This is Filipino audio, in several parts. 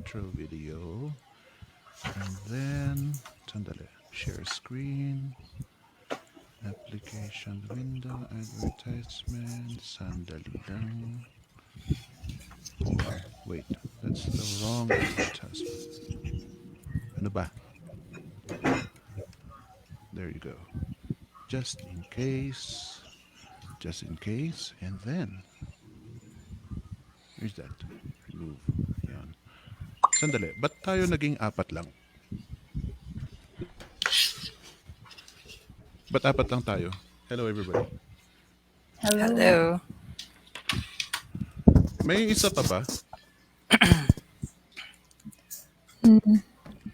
intro video. And then, sandali, share screen, application window, advertisement, sandali lang. Wait, that's the wrong advertisement. Ano ba? There you go. Just in case, and then, here's that. Remove. Yan. Sandali, ba't tayo naging apat lang? Ba't apat lang tayo? Hello everybody. Hello. May isa pa ba?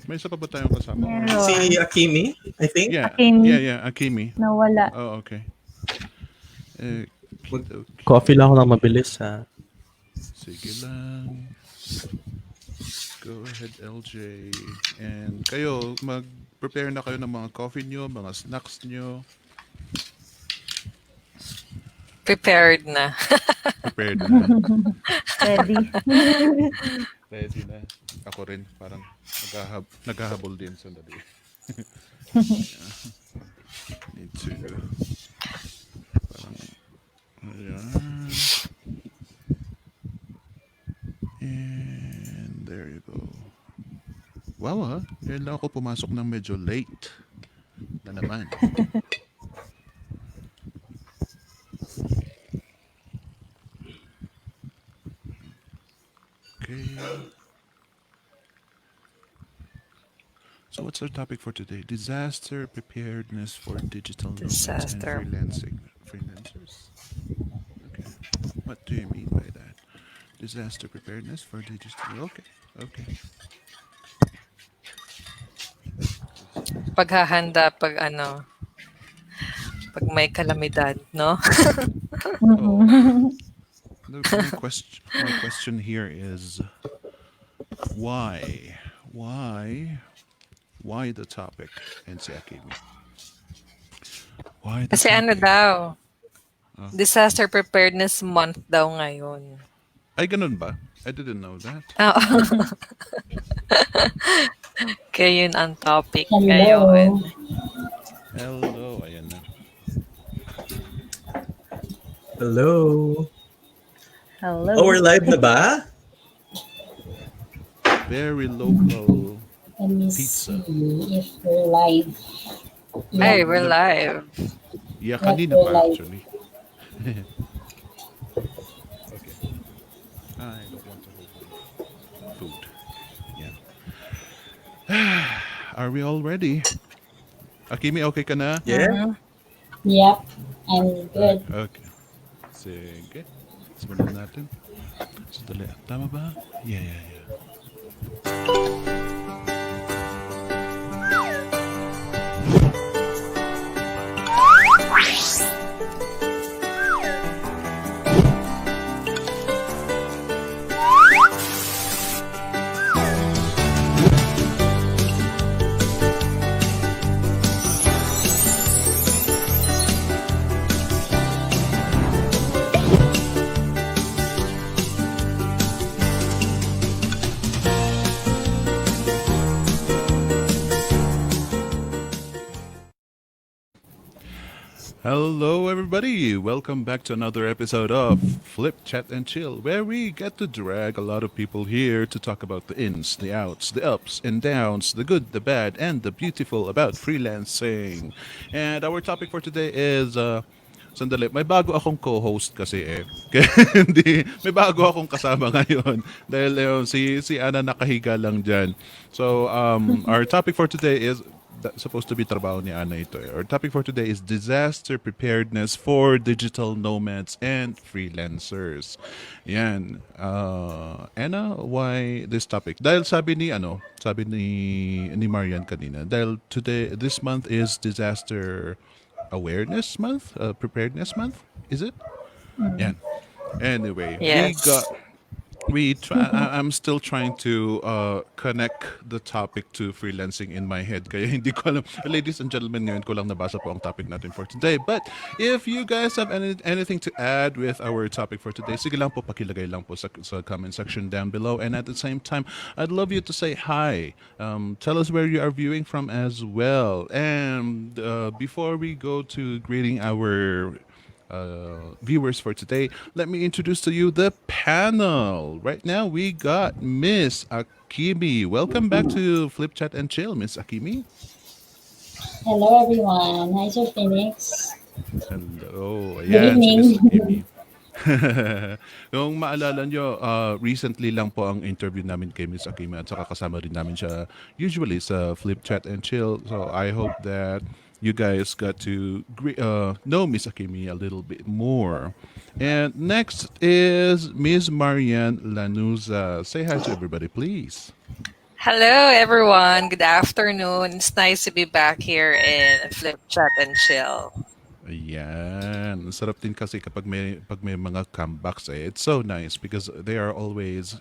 May isa pa ba tayong kasama? Si Akimi, I think. Yeah, Akimi. Akimi. Nawala. Oh, okay. Okay. Coffee lang ako ng mabilis. Sige lang. Go ahead, LJ. And kayo, mag-prepare na kayo ng mga coffee nyo, mga snacks nyo. Prepared na. Prepared na. Ready. Ready na. Ako rin, parang naghahabol din sandali. Need to parang ayan. And there you go. Wow, yan lang ako pumasok ng medyo late na naman. Okay. So what's our topic for today? Disaster preparedness for digital nomads and freelancers. Okay. What do you mean by that? Disaster preparedness for digital. Okay. Paghahanda pag may kalamidad, no? Oh. My question here is why the topic, and si Akimi? Why the Kasi topic? daw, Disaster Preparedness Month daw ngayon. Ay, ganun ba? I didn't know that. Oo. Kaya yun ang topic ngayon. Hello, ayan na. Hello. Hello. Oh, we're live na ba? Very local Let me pizza. see if we're live. Hey, we're live. Yeah, Not kanina we're pa live. actually. Okay. I don't want to hold my food. Yeah. Are we all ready? Akimi, okay ka na? Yeah. Yep, I'm good. Okay. Sige. Simulan natin. Sandali. Tama ba? Yeah. Hello, everybody. Welcome back to another episode of Flip, Chat, and Chill, where we get to drag a lot of people here to talk about the ins, the outs, the ups and downs, the good, the bad, and the beautiful about freelancing. And our topic for today is sandali, may bago akong co-host kasi Kaya hindi, may bago akong kasama ngayon dahil si Ana nakahiga lang diyan. So, our topic for today is supposed to be trabaho ni Ana ito. Our topic for today is disaster preparedness for digital nomads and freelancers. Yan. Ana, why this topic? Dahil sabi ni Marian kanina, dahil this month is disaster awareness month, preparedness month, is it? Yan. Anyway, Yes. I'm still trying to connect the topic to freelancing in my head. Kaya hindi ko alam. Ladies and gentlemen, ngayon ko lang nabasa po ang topic natin for today. But if you guys have anything to add with our topic for today, sige lang po, pakilagay lang po sa comment section down below. And at the same time, I'd love you to say hi. Tell us where you are viewing from as well. And before we go to greeting our viewers for today, let me introduce to you the panel. Right now, we got Miss Akimi. Welcome back to Flip Chat and Chill, Miss Akimi. Hello, everyone. Hi, Sir Phoenix. Hello. Good Ayan, si Miss evening. Akimi. Kung maalala nyo, recently lang po ang interview namin kay Miss Akimi at saka kasama rin namin siya usually sa Flip Chat and Chill. So I hope that you guys got to know Miss Akimi a little bit more. And next is Miss Marianne Lanuza. Say hi to everybody, please. Hello, everyone. Good afternoon. It's nice to be back here in Flip Chat and Chill. Ayan. Sarap din kasi pag may mga comebacks It's so nice because they are always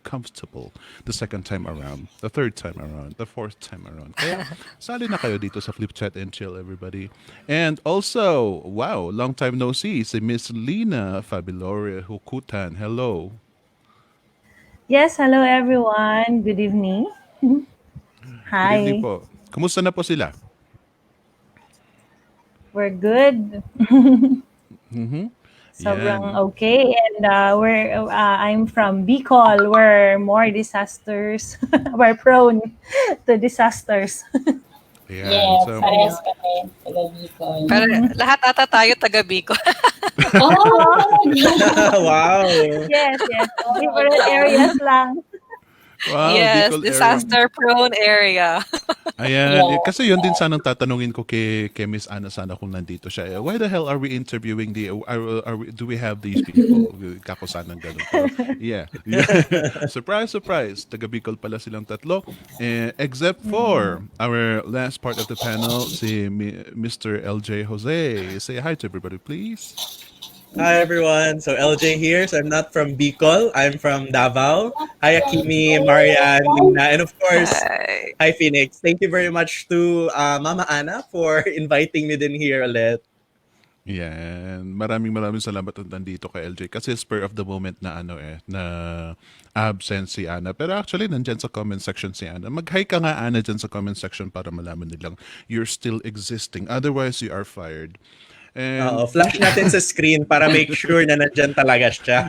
comfortable the second time around, the third time around, the fourth time around. Kaya sali na kayo dito sa Flip Chat and Chill, everybody. And also, wow, long time no see, si Miss Lina Fabiloria Hukutan. Hello. Yes, hello everyone. Good evening. Good evening Hi. po. Kumusta na po sila? We're good. Mm-hmm. Sobrang Yan. okay. And I'm from Bicol. We're more disasters. We're prone to disasters. Ayan. Yeah, So, parehas kami. Taga Bicol. Pero lahat ata tayo taga Bicol. Oh, Wow. Yes. Different areas lang. wow, Yes, Bicol area. disaster-prone area. Ayan, Yeah. kasi yun din sanang tatanungin ko kay Miss Ana sana kung nandito siya. Why the hell are we interviewing do we have these people? Kako sanang ganun. Pero, yeah. Surprise, surprise. Taga Bicol pala silang tatlo. Except for our last part of the panel, si Mr. LJ Jose. Say hi to everybody, please. Hi everyone. So LJ here. So I'm not from Bicol. I'm from Davao. Hi Akimi, Marian, Lina, and of course, Hi. hi Phoenix. Thank you very much to Mama Ana for inviting me din here ulit. Yan. Maraming salamat at nandito kay LJ kasi spur of the moment na na absent si Ana. Pero actually nandyan sa comment section si Ana. Mag-hi ka nga Ana dyan sa comment section para malaman nilang you're still existing. Otherwise you are fired. And Flash natin sa screen para make sure na nandyan talaga siya.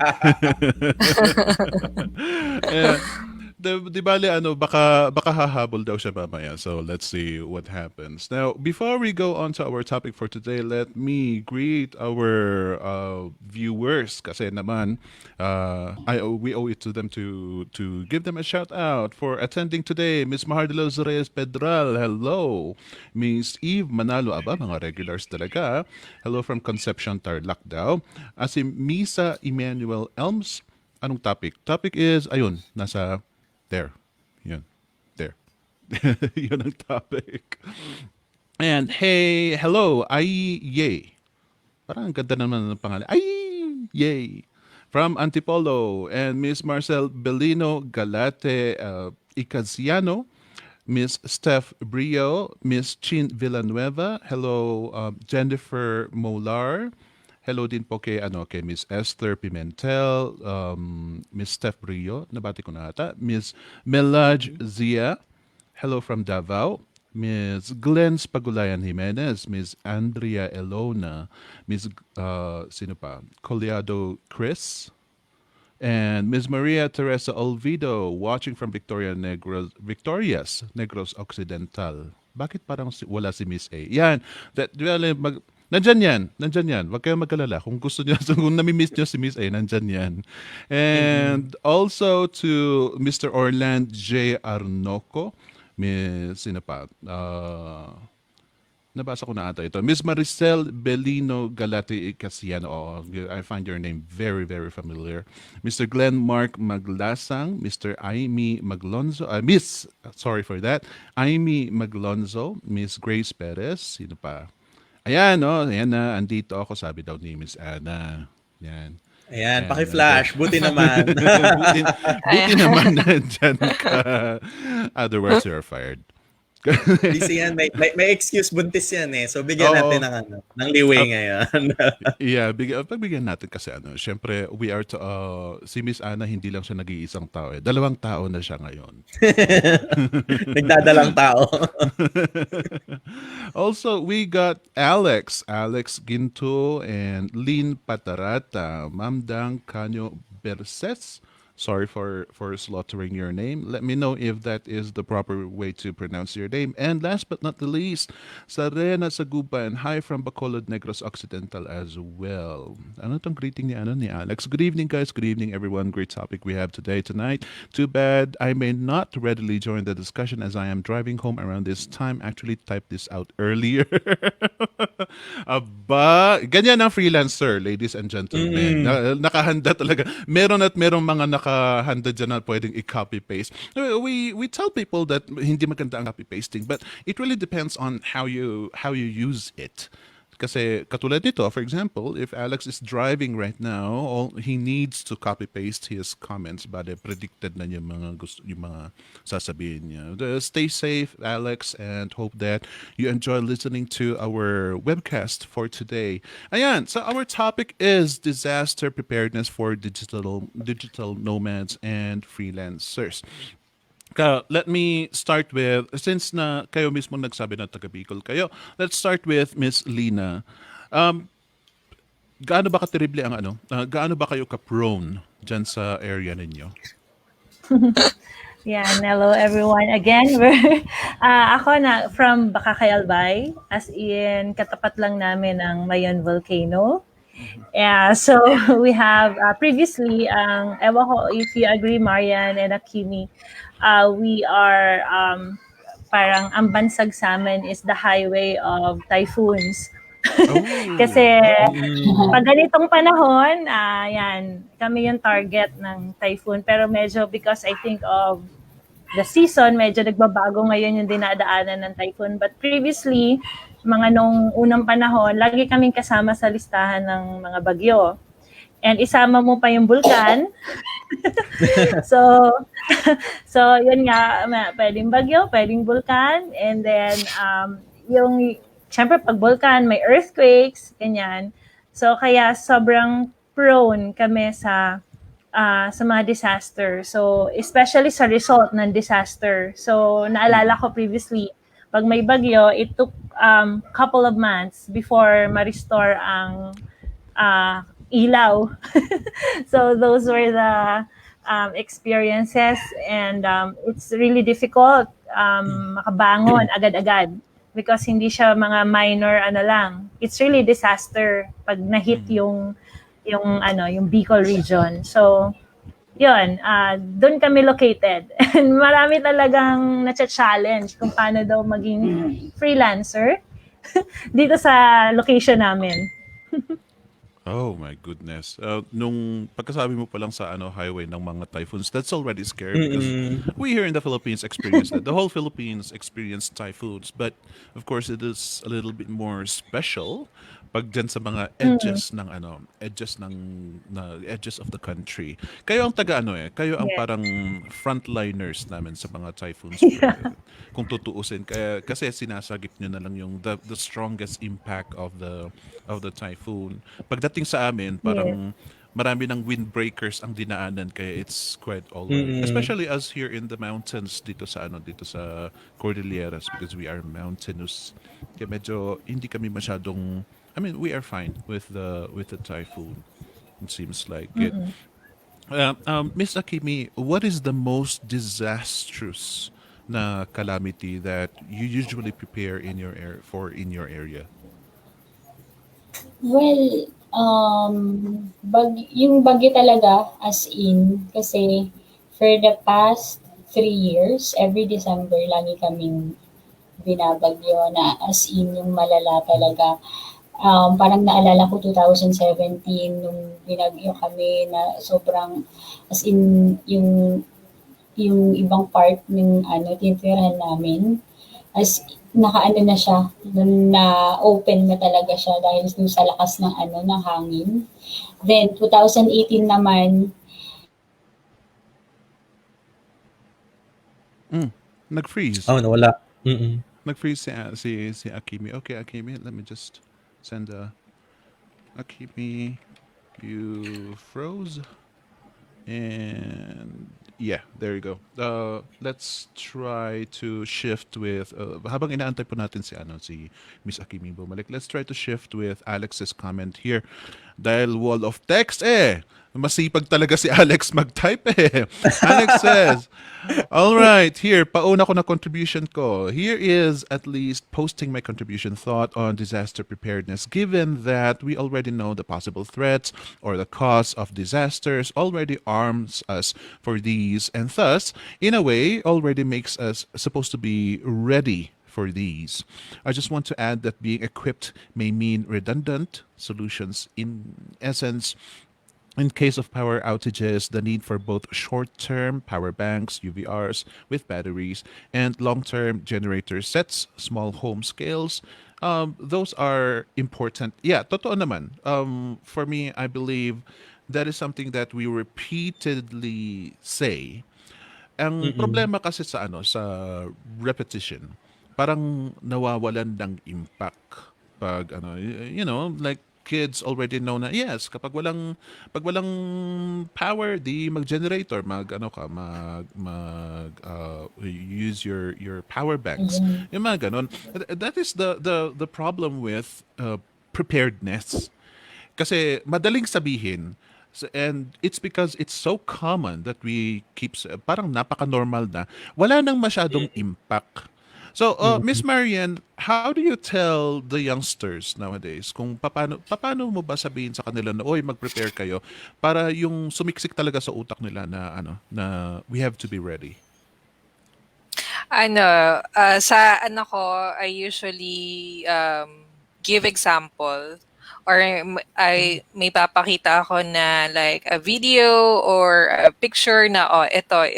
eh, di bale baka hahabol daw siya mamaya. So let's see what happens. Now, before we go on to our topic for today, let me greet our viewers kasi naman we owe it to them to give them a shout out for attending today. Miss Mahar de los Reyes Pedral, hello. Miss Eve Manalo, aba mga regulars talaga. Hello from Concepcion Tarlac daw. Si Misa Emmanuel Elms, anong topic? Topic is ayun, nasa there. Yun. There. Yun ang topic. And hey, hello, ay yay. Parang ang ganda naman ng pangalan. Ay yay. From Antipolo and Miss Marcel Bellino Galate Icasiano, Miss Steph Brio, Miss Chin Villanueva, hello Jennifer Molar, hello din po kay Miss Esther Pimentel, Miss Steph Brio, nabati ko na ata, Miss Melaj Zia, hello from Davao, Miss Glenn Spagulayan Jimenez, Miss Andrea Elona, Miss sino pa? Coleado Chris, and Miss Maria Teresa Olvido watching from Victorias Negros Occidental. Bakit parang wala si Miss A? Yan. Nandyan yan. Huwag kayong magkalala. Kung gusto niyo, kung nami-miss niyo si Miss A, nandyan yan. And also to Mr. Orland J. Arnoco, Miss, sino pa? Nabasa ko na ata ito. Miss Maricel Bellino Galati Casiano. Oh, I find your name very, very familiar. Mr. Glenn Mark Maglasang, Mr. Aimee Maglonzo, sorry for that. Aimee Maglonzo, Miss Grace Perez, sino pa? Ayan, ayan na, andito ako, sabi daw ni Miss Ana. Yan. Ayan, Ayan, paki-flash. Buti naman. buti naman nandyan ka. Otherwise, you're fired. Busy yan. May excuse buntis yan eh. So, bigyan natin Oo. ng liwi ngayon. Yeah, pagbigyan natin kasi syempre we are to, si Miss Ana hindi lang siya nag-iisang tao eh. Dalawang tao na siya ngayon. Nagdadalang tao. Also, we got Alex Ginto, and Lynn Patarata, Mamdang Canyo Berses. Sorry for slaughtering your name. Let me know if that is the proper way to pronounce your name. And last but not the least, Sarena Saguban. Hi from Bacolod Negros Occidental as well. Ano tong greeting ni Alex? Good evening, guys. Good evening, everyone. Great topic we have tonight. Too bad I may not readily join the discussion as I am driving home around this time. Actually, typed this out earlier. Aba, ganyan ang freelancer, ladies and gentlemen. Nakahanda talaga. Meron mga nakahanda dyan na pwedeng i-copy-paste. We tell people that hindi maganda ang copy-pasting, but it really depends on how you use it. Kasi katulad nito, for example, if Alex is driving right now, all he needs to copy-paste his comments, bale predicted na yung mga sasabihin niya. Stay safe, Alex, and hope that you enjoy listening to our webcast for today. Ayan, so our topic is disaster preparedness for digital nomads and freelancers. Let me start with, since na kayo mismo nagsabi na taga Bicol kayo, let's start with Miss Lina. Gaano ba ka-terrible ang gaano ba kayo ka-prone dyan sa area ninyo? Yeah, hello everyone. Again, ako na from Bakakay Albay, as in katapat lang namin ang Mayon Volcano. Yeah, so we have previously, ewan ko if you agree, Marian and Akimi, we are parang ang bansag sa amin is the highway of typhoons. Kasi pag ganitong panahon, yan, kami yung target ng typhoon. Pero medyo because I think of the season, medyo nagbabago ngayon yung dinadaanan ng typhoon. But previously, mga nung unang panahon, lagi kaming kasama sa listahan ng mga bagyo. And isama mo pa yung bulkan. so yun nga, pwedeng bagyo, pwedeng bulkan. And then, syempre pag bulkan, may earthquakes, ganyan. So kaya sobrang prone kami sa mga disaster. So especially sa result ng disaster. So naalala ko previously, pag may bagyo, it took couple of months before ma-restore ang ilaw. So those were the experiences, and it's really difficult makabangon agad-agad because hindi siya mga minor lang. It's really disaster pag na-hit yung Bicol region. So yun, doon kami located. And marami talagang na-challenge kung paano daw maging freelancer dito sa location namin. Oh my goodness. Nung pagkasabi mo pa lang sa highway ng mga typhoons, that's already scary because we here in the Philippines experience that. The whole Philippines experience typhoons, but of course it is a little bit more special pag dyan sa mga edges ng edges of the country. Kayo ang kayo ang parang frontliners namin sa mga typhoons. Kung tutuusin, kasi sinasagip nyo na lang yung the strongest impact of the typhoon. Pagdating sa amin, parang marami ng windbreakers ang dinaanan, kaya it's quite all right. Especially us here in the mountains dito sa Cordilleras, because we are mountainous. Kaya medyo hindi kami masyadong, we are fine with the typhoon. It seems like it. Miss Akimi, what is the most disastrous na calamity that you usually prepare in your area? Well, yung bagyo talaga, as in, kasi for the past 3 years, every December, lagi kaming binabagyo na as in, yung malala talaga. Parang naalala ko 2017, nung binagyo kami na sobrang, as in, yung ibang part ng tinitirahan namin, as nakaano na siya, na open na talaga siya dahil dun sa lakas ng ano, ng hangin. Then 2018 naman, Nag-freeze. Oh, nawala. Mm-mm. Nag-freeze si Akimi. Okay, Akimi, let me just send a Akimi. You froze. And yeah, there you go. Let's try to shift with habang inaantay po natin si Miss Akimi bumalik. Let's try to shift with Alex's comment here. Dahil wall of text masipag talaga si Alex mag-type Alex says, all right, here, pauna ko na contribution ko. Here is at least posting my contribution thought on disaster preparedness, given that we already know the possible threats or the cause of disasters already arms us for these, and thus, in a way, already makes us supposed to be ready for these. I just want to add that being equipped may mean redundant solutions. In essence, in case of power outages, the need for both short-term power banks, UVRs with batteries, and long-term generator sets, small home scales, those are important. Yeah, totoo naman. For me, I believe that is something that we repeatedly say. Ang Mm-mm. problema kasi sa repetition, parang nawawalan ng impact pag like kids already know na yes, pag walang power, di mag-generator, use your power banks. ayun. Yung mga ganon. That is the problem with preparedness. Kasi madaling sabihin, and it's because it's so common that we keep parang napaka-normal na, wala nang masyadong impact. So, Miss Mm-mm. Marian, how do you tell the youngsters nowadays kung paano mo ba sabihin sa kanila na oy mag-prepare kayo para yung sumiksik talaga sa utak nila na we have to be ready? Sa anak ko, I usually give example or may papakita ako na like a video or a picture na, oh,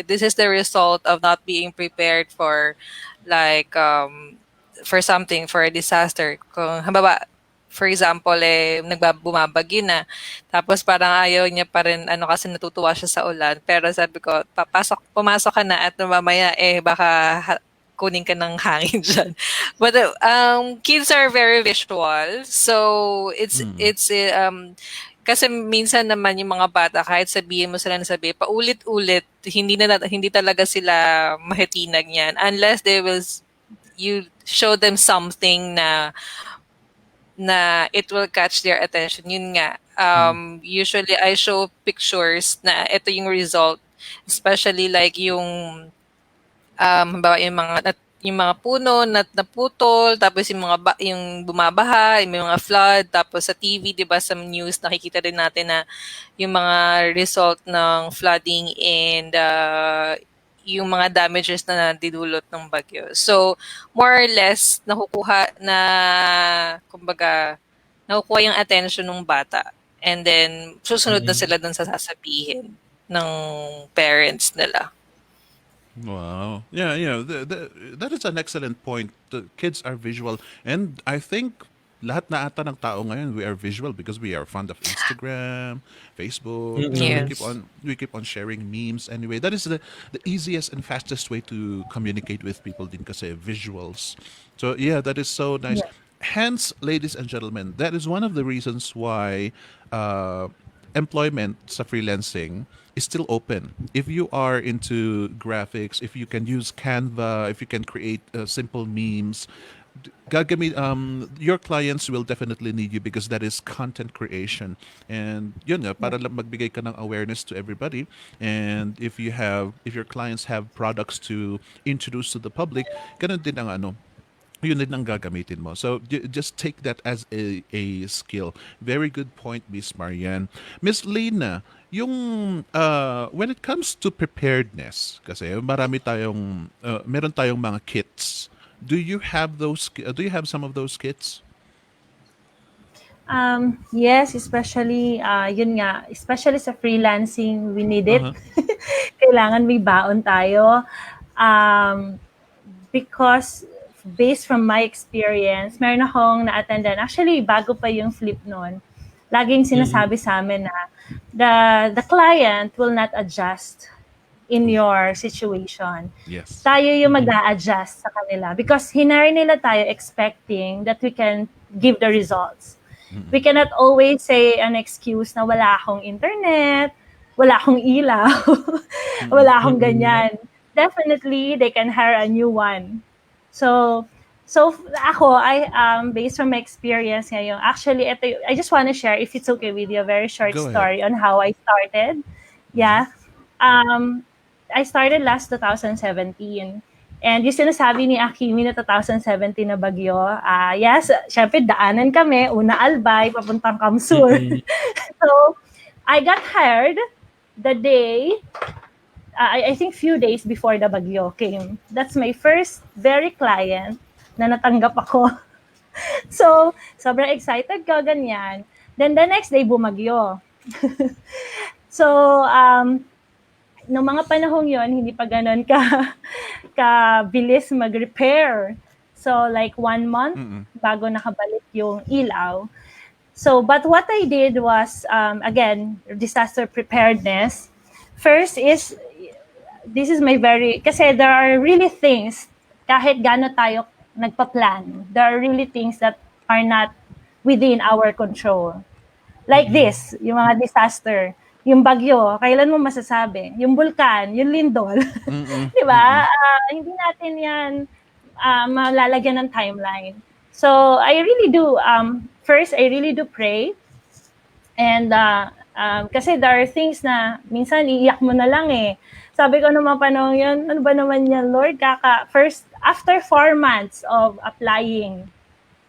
this is the result of not being prepared for like for something, for a disaster. Kung halimbawa, for example, bumabagyo na. Tapos parang ayaw niya pa rin, kasi natutuwa siya sa ulan. Pero sabi ko, pumasok ka na at mamaya, baka kunin ka ng hangin dyan. But kids are very visual. So, kasi minsan naman yung mga bata, kahit sabihin mo sila na paulit-ulit, hindi talaga sila mahitinag yan. Unless you show them something na it will catch their attention. Yun nga. Usually, I show pictures na ito yung result. Especially like yung halimbawa yung mga puno na naputol, tapos yung yung bumabaha, yung mga flood, tapos sa TV, 'di ba, sa news nakikita din natin na yung mga result ng flooding and yung mga damages na didulot ng bagyo. So, more or less nakukuha yung attention ng bata. And then susunod na Mm-mm. sila dun sa sasabihin ng parents nila. Wow. Yeah, that is an excellent point. The kids are visual. And I think lahat na ata ng tao ngayon, we are visual because we are fond of Instagram, Facebook. Mm-mm. Yes. We keep on sharing memes anyway. That is the easiest and fastest way to communicate with people din kasi visuals. So yeah, that is so nice. Yeah. Hence, ladies and gentlemen, that is one of the reasons why employment sa freelancing is still open. If you are into graphics, if you can use Canva, if you can create simple memes, your clients will definitely need you because that is content creation. And yun nga, para lang magbigay ka ng awareness to everybody. And if your clients have products to introduce to the public, ganun din ang yun din ang gagamitin mo. So, just take that as a skill. Very good point, Miss Marianne. Miss Lena, yung when it comes to preparedness, kasi meron tayong mga kits. Do you have some of those kits? Yes, especially, yun nga, especially sa freelancing, we need it. Uh-huh. Kailangan may baon tayo. Because based from my experience, meron akong na-attendan. Actually, bago pa yung flip nun. Laging sinasabi sa amin na the client will not adjust in your situation. Yes. Tayo yung mag-a-adjust sa kanila because hinire nila tayo expecting that we can give the results. We cannot always say an excuse na wala akong internet, wala akong ilaw, wala akong ganyan. Definitely, they can hire a new one. So ako, based on my experience ngayon, actually, I just want to share, if it's okay with you, a very short Go ahead. story on how I started. Yeah. I started last 2017. And yung sinasabi ni Akimi na 2017 na bagyo, yes, syempre daanan kami, una Albay, papuntang Kamsur. So, I got hired the day, I think few days before the bagyo came. That's my first very client na natanggap ako. So, sobrang excited ko, ganyan. Then the next day, bumagyo. So, noong mga panahong yon hindi pa ganun bilis mag-repair. So, like 1 month bago nakabalik yung ilaw. So, but what I did was, again, disaster preparedness. First is, this is my kasi there are really things, kahit gaano tayo nagpa-plan, there are really things that are not within our control. Like this, yung mga disaster. Yung bagyo, kailan mo masasabi? Yung bulkan, yung lindol. Di ba? Hindi natin yan malalagyan ng timeline. So, I really do, first, I really do pray. And kasi there are things na minsan iiyak mo na lang eh. Sabi ko naman panahon yun, ano ba naman yan, Lord? First, after 4 months of applying,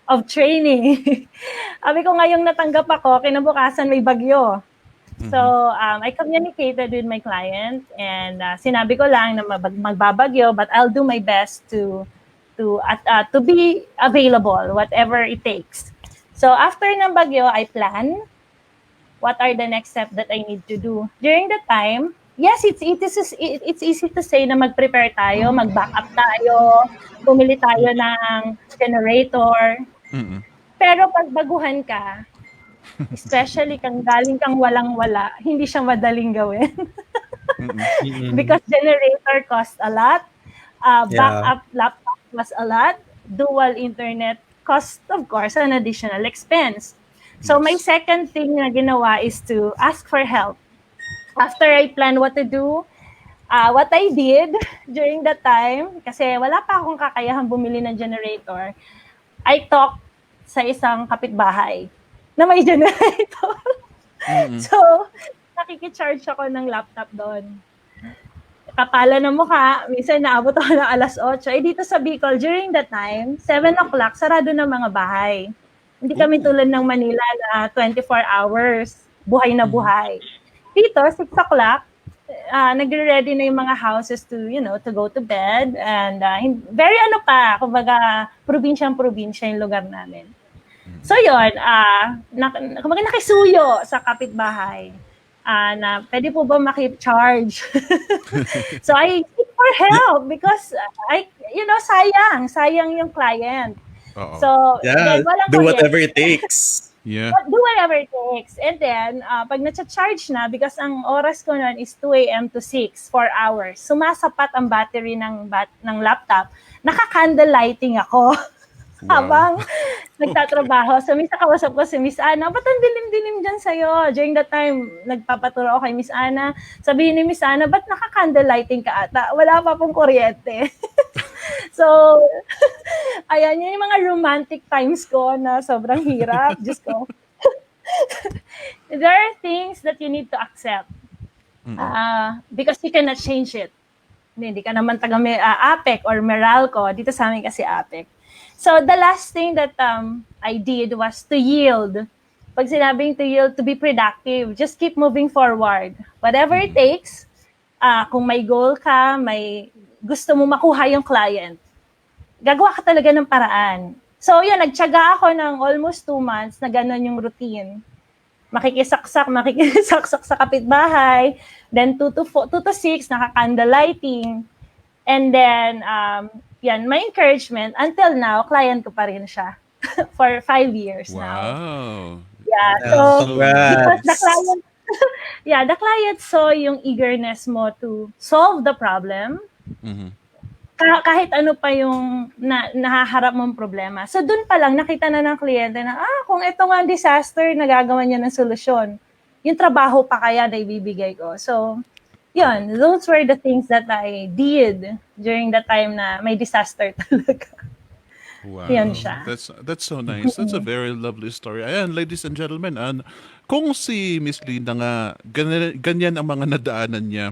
of training, sabi ko ngayong natanggap ako, kinabukasan may bagyo. So, I communicated with my client and sinabi ko lang na magbabagyo, but I'll do my best to be available, whatever it takes. So, after ng bagyo, I plan what are the next steps that I need to do. During the time, yes, it's easy to say na mag-prepare tayo, mag-backup tayo, bumili tayo ng generator. Pero pag baguhan ka, especially kung galing kang walang-wala, hindi siya madaling gawin. Because generator cost a lot, backup laptop was a lot, dual internet cost, of course, an additional expense. So my second thing na ginawa is to ask for help. After I plan what to do, what I did during that time, kasi wala pa akong kakayahang bumili ng generator, I talked sa isang kapitbahay na may generator. So, nakikicharge ako ng laptop doon. Kapala ng mukha, minsan naabot ako ng 8:00. Dito sa Bicol, during that time, 7 o'clock, sarado ng mga bahay. Hindi kami tulad ng Manila na 24 hours, buhay na buhay. Dito, 6 o'clock, nagre-ready na yung mga houses to go to bed. And very kumbaga, probinsyang-probinsya yung lugar namin. So yun, kumbaga nakisuyo sa kapitbahay na pwede po ba makicharge? So I seek for help because sayang yung client. So then, do whatever it takes. Do whatever it takes. And then, pag na-charge na, because ang oras ko nun is 2 a.m. to 6, 4 hours, sumasapat ang battery ng laptop, naka-candle lighting ako. Habang nagtatrabaho. So, minsan kausap ko si Miss Ana, ba't ang dilim-dilim dyan sa'yo? During that time, nagpapaturo ako kay Miss Ana. Sabihin ni Miss Ana, ba't naka-candle lighting ka ata? Wala pa pong kuryente. So, ayan, yun yung mga romantic times ko na sobrang hirap. Diyos ko. There are things that you need to accept. Because you cannot change it. Hindi ka naman taga APEC or Meralco. Dito sa amin kasi APEC. So, the last thing that I did was to yield. Pag sinabing to yield, to be productive, just keep moving forward. Whatever it takes, kung may goal ka, may gusto mo makuha yung client, gagawa ka talaga ng paraan. So, yun, nagtiyaga ako ng almost 2 months na gano'n yung routine. Makikisaksak sa kapitbahay, then 2 to 6, naka-candle lighting, and then, yan, my encouragement, until now, client ko pa rin siya for 5 years now. Wow. Yeah, Yeah, so So because the congrats. client, yeah, the client saw yung eagerness mo to solve the problem, mhm. kahit ano pa yung nahaharap mong problema. So doon pa lang nakita na ng kliyente na, kung ito nga disaster, nagagawa niya ng solusyon. Yung trabaho pa kaya na ibibigay ko. So, yun, those were the things that I did during the time na may disaster talaga. Yun Wow. siya. That's so nice. That's a very lovely story. Ayan, ladies and gentlemen, kung si Miss Linda nga ganyan ang mga nadaanan niya,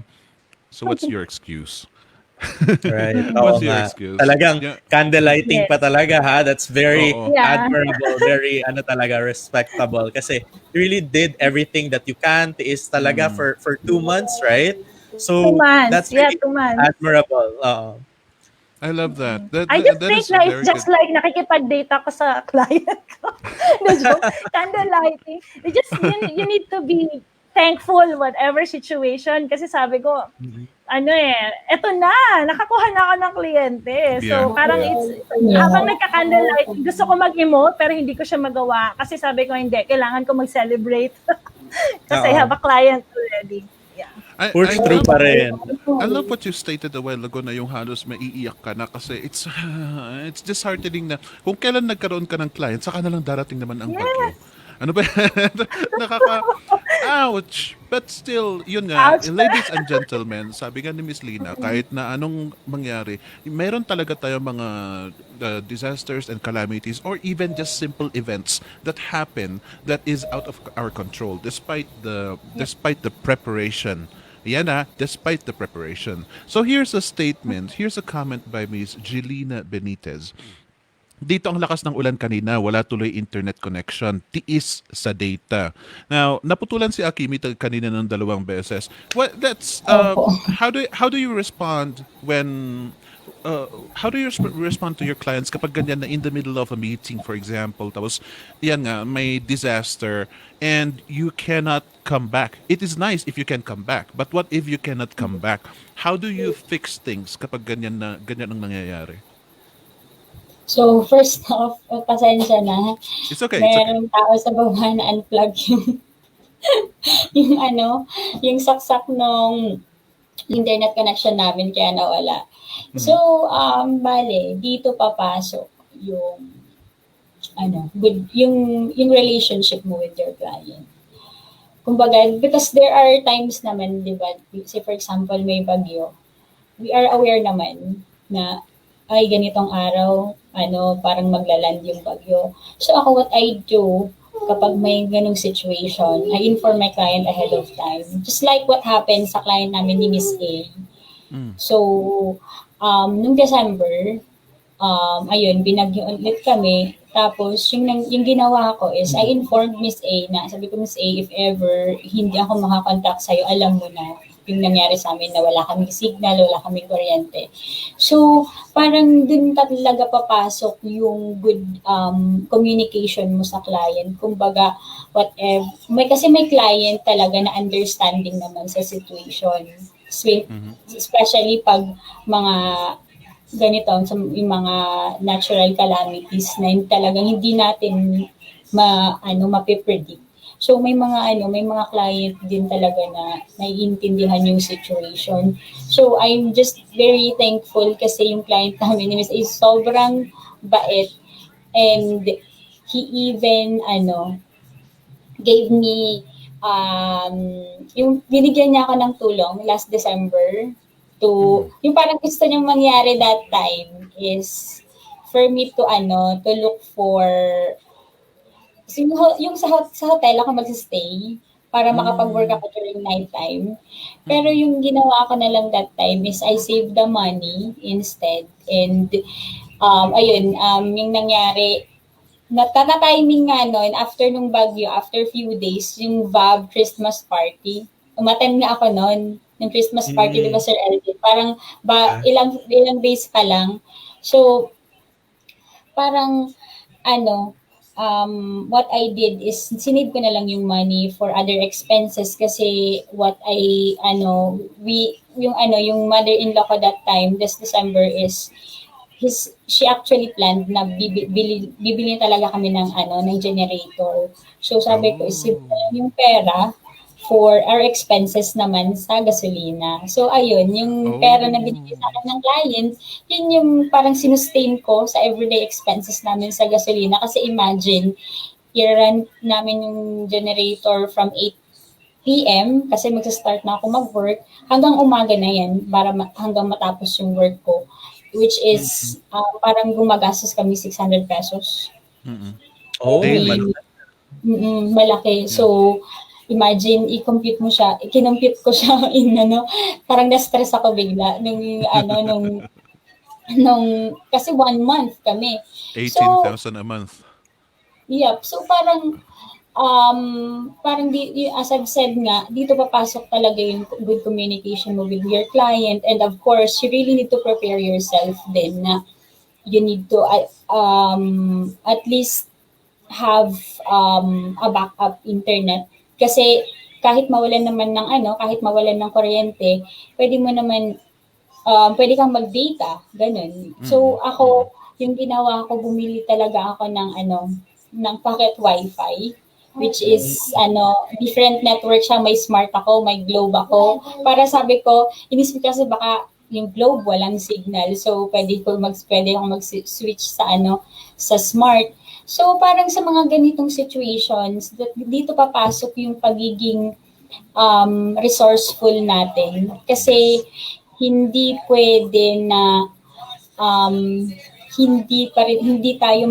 so what's your excuse? Right. Oo What's your nga. excuse? Talagang Yeah. candlelighting Yes. pa talaga ha. That's very Oo. Yeah. admirable, very talaga respectable kasi you really did everything that you can. Tiis talaga for 2 months, right? 2 So months. that's Yeah, really 2 months. admirable. Oo. I love that. I just That think is na it's very good. just like nakikipag-date ako sa client ko. No joke. Candlelighting. You need to be thankful whatever situation. Kasi sabi ko, eto na, nakakuha na ako ng kliyente. So, Yeah. parang Yeah. habang nagka-candlelighting, gusto ko mag-emote, pero hindi ko siya magawa. Kasi sabi ko, hindi, kailangan ko mag-celebrate. Kasi I Oo. have a client already. Yeah. Push through pa rin. I love what you stated a while ago na yung halos maiiyak ka na kasi it's disheartening na kung kailan nagkaroon ka ng client, saka na lang darating naman ang bagyo. Ano ba? Ouch! But still, yun nga, Ouch. ladies and gentlemen, sabi nga ni Miss Lina, kahit na anong mangyari, meron talaga tayo mga disasters and calamities or even just simple events that happen that is out of our control despite the preparation. Yan despite the preparation. So here's a statement, here's a comment by Miss Jelina Benitez. Dito ang lakas ng ulan kanina, wala tuloy internet connection, tiis sa data. Now, naputulan si Akimi kanina ng 2 beses. That's Opo. how do you respond when how do you respond to your clients kapag ganyan na in the middle of a meeting, for example, tapos yan nga, may disaster and you cannot come back. It is nice if you can come back, but what if you cannot come back? How do you fix things kapag ganyan ang nangyayari? So, first off, pasensya na. It's okay. Merong tao sa baba na unplug yung yung saksak nung internet connection namin kaya nawala. So, bale, dito papasok yung yung relationship mo with your client. Kumbaga, because there are times naman, di ba, say for example, may bagyo, we are aware naman na ay ganitong araw, parang maglaland yung bagyo. So ako, what I do kapag may ganong situation, I inform my client ahead of time. Just like what happened sa client namin ni Miss A. So, nung December, ayun, binagyo ulit kami. Tapos, yung ginawa ko is, I informed Miss A na, sabi ko, Miss A, if ever hindi ako makakontakt sa'yo, alam mo na yung nangyari sa amin na wala kaming signal, wala kaming kuryente. So, parang dun talaga papasok yung good communication mo sa client. Kumbaga, whatever. Kasi may client talaga na understanding naman sa situation. Especially pag mga ganito, yung mga natural calamities na talagang hindi natin mapipredict. So may mga client din talaga na naiintindihan yung situation. So I'm just very thankful kasi yung client namin ni Miss is sobrang bait and he even gave me yung binigyan niya ako ng tulong last December to yung parang gusto niyang mangyari that time is for me to look for yung sa hotel ako magsistay para makapag-work ako during night time. Pero yung ginawa ko na lang that time is I saved the money instead. And yung nangyari, timing nga nun, after nung bagyo, after few days, yung VAB Christmas party. Umattend na ako nun, yung Christmas party, di ba Sir Elvin? Parang ilang days pa lang. So, parang what I did is sinave ko na lang yung money for other expenses kasi what yung mother-in-law ko that time this December is she actually planned na bibili talaga kami ng ng generator. So sabi ko, isip Oh. yung pera for our expenses naman sa gasolina. So ayun, yung pera na binigay sa Oh. akin ng client, yun yung parang sinustain ko sa everyday expenses namin sa gasolina. Kasi imagine, i-run namin yung generator from 8 p.m. kasi magsa-start na ako mag-work hanggang umaga na yan para hanggang matapos yung work ko, which is parang gumagastos kami 600 pesos Mm-mm. Oh, Daily. every malaki. Yeah. So imagine i-compute mo siya, kinompute ko siya in parang na-stress ako bigla nung kasi 1 month kami. So 18,000 a month. yep, so parang as I've said nga, dito papasok talaga yung good communication mo with your client, and of course, you really need to prepare yourself din na you need to at least have a backup internet kasi kahit mawalan ng kuryente, pwede kang mag-data, ganun. So ako, yung ginawa ko, bumili talaga ako ng pocket wifi, which is different network siya, may smart ako, may globe ako. Para sabi ko, inisip kasi baka yung globe walang signal. So pwede akong mag-switch sa smart. So parang sa mga ganitong situations, dito papasok yung pagiging resourceful natin. Kasi hindi pwede na um, hindi tayo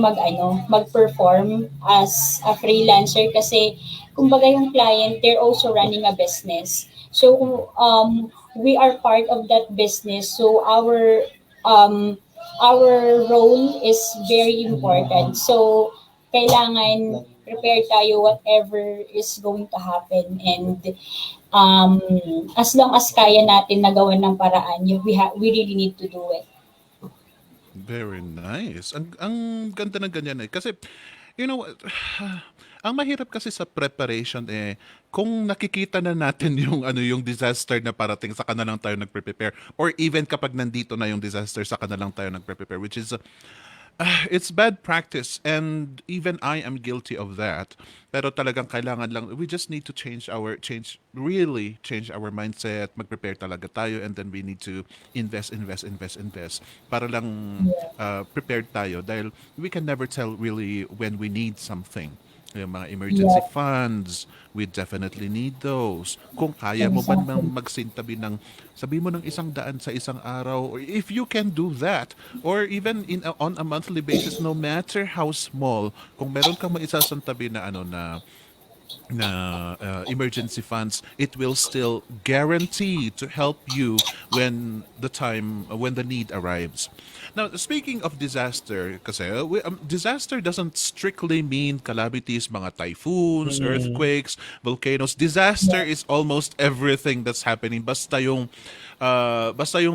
mag-perform as a freelancer kasi kumbaga yung client, they're also running a business. So we are part of that business. So our role is very important. So kailangan prepare tayo whatever is going to happen, and as long as kaya natin nagawa ng paraan, we really need to do it. Very nice. Ang ganda ng ganyan eh. Kasi, you know, ang mahirap kasi sa preparation eh, kung nakikita na natin yung disaster na parating, saka na lang tayo nagpe-prepare. Or even kapag nandito na yung disaster, saka na lang tayo nagpe-prepare. Which is, it's bad practice, and even I am guilty of that. Pero talagang kailangan lang, we just need to really change our mindset, mag-prepare talaga tayo, and then we need to invest para lang prepared tayo dahil we can never tell really when we need something. Yung mga emergency Yeah, funds, we definitely need those. Kung kaya mo ba exactly. magsintabi ng, sabi mo ng 100 sa isang araw, or if you can do that, or even on a monthly basis, no matter how small, kung meron kang maisasantabi na emergency funds, it will still guarantee to help you when the need arrives. Now, speaking of disaster, kasi disaster doesn't strictly mean calamities, mga typhoons, earthquakes, volcanoes. Disaster Yeah, is almost everything that's happening. Basta yung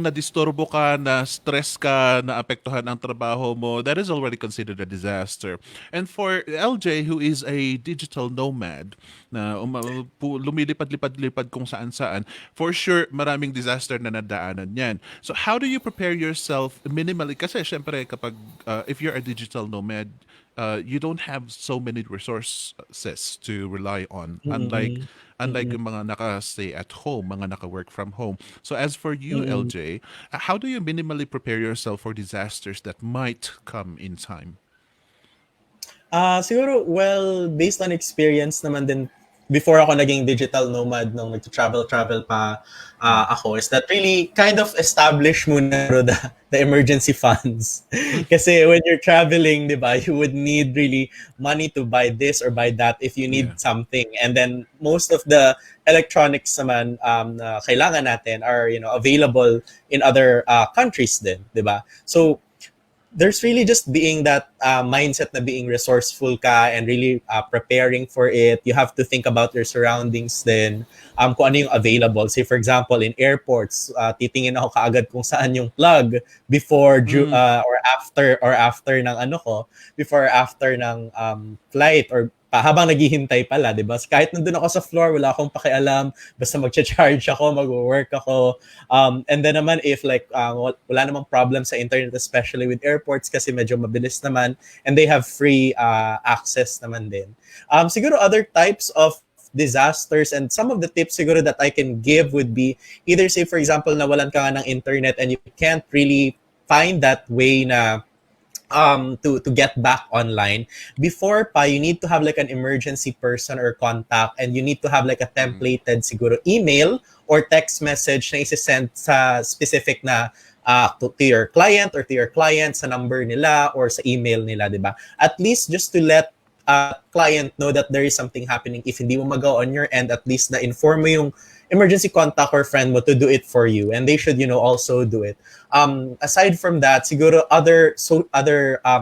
nadisturbo ka, na stress ka, na apektuhan ang trabaho mo, that is already considered a disaster. And for LJ, who is a digital nomad, na lumilipad-lipad-lipad kung saan-saan, for sure, maraming disaster na nadaanan yan. So how do you prepare yourself minimally? Kasi syempre, if you're a digital nomad, you don't have so many resources to rely on, unlike yung mga naka-stay at home, mga naka-work from home. So as for you, LJ, how do you minimally prepare yourself for disasters that might come in time? Siguro, well, based on experience naman din, before ako naging digital nomad, nung nag-travel pa ako, is that really kind of establish muna the emergency funds. Kasi when you're traveling, di ba, you would need really money to buy this or buy that if you need Yeah. something. And then most of the electronics naman na kailangan natin are, available in other countries din, di ba? So there's really just being that mindset na being resourceful ka and really preparing for it. You have to think about your surroundings then, kung ano yung available. Say for example, in airports, titingin ako kaagad kung saan yung plug or after ng before or after ng flight or habang naghihintay pala, di ba? Kahit nandun ako sa floor, wala akong pakialam, basta mag-charge ako, mag-work ako. And then naman, if like, wala namang problem sa internet, especially with airports, kasi medyo mabilis naman, and they have free access naman din. Siguro other types of disasters and some of the tips siguro that I can give would be either say for example nawalan ka nga ng internet and you can't really find that way na to get back online. Before pa, you need to have like an emergency person or contact, and you need to have like a templated siguro email or text message na isi-send sa specific na to your client or to your client sa number nila or sa email nila, di ba? At least just to let client know that there is something happening. If hindi mo magawa on your end, at least na inform mo yung emergency contact or friend mo to do it for you, and they should also do it. Aside from that, siguro other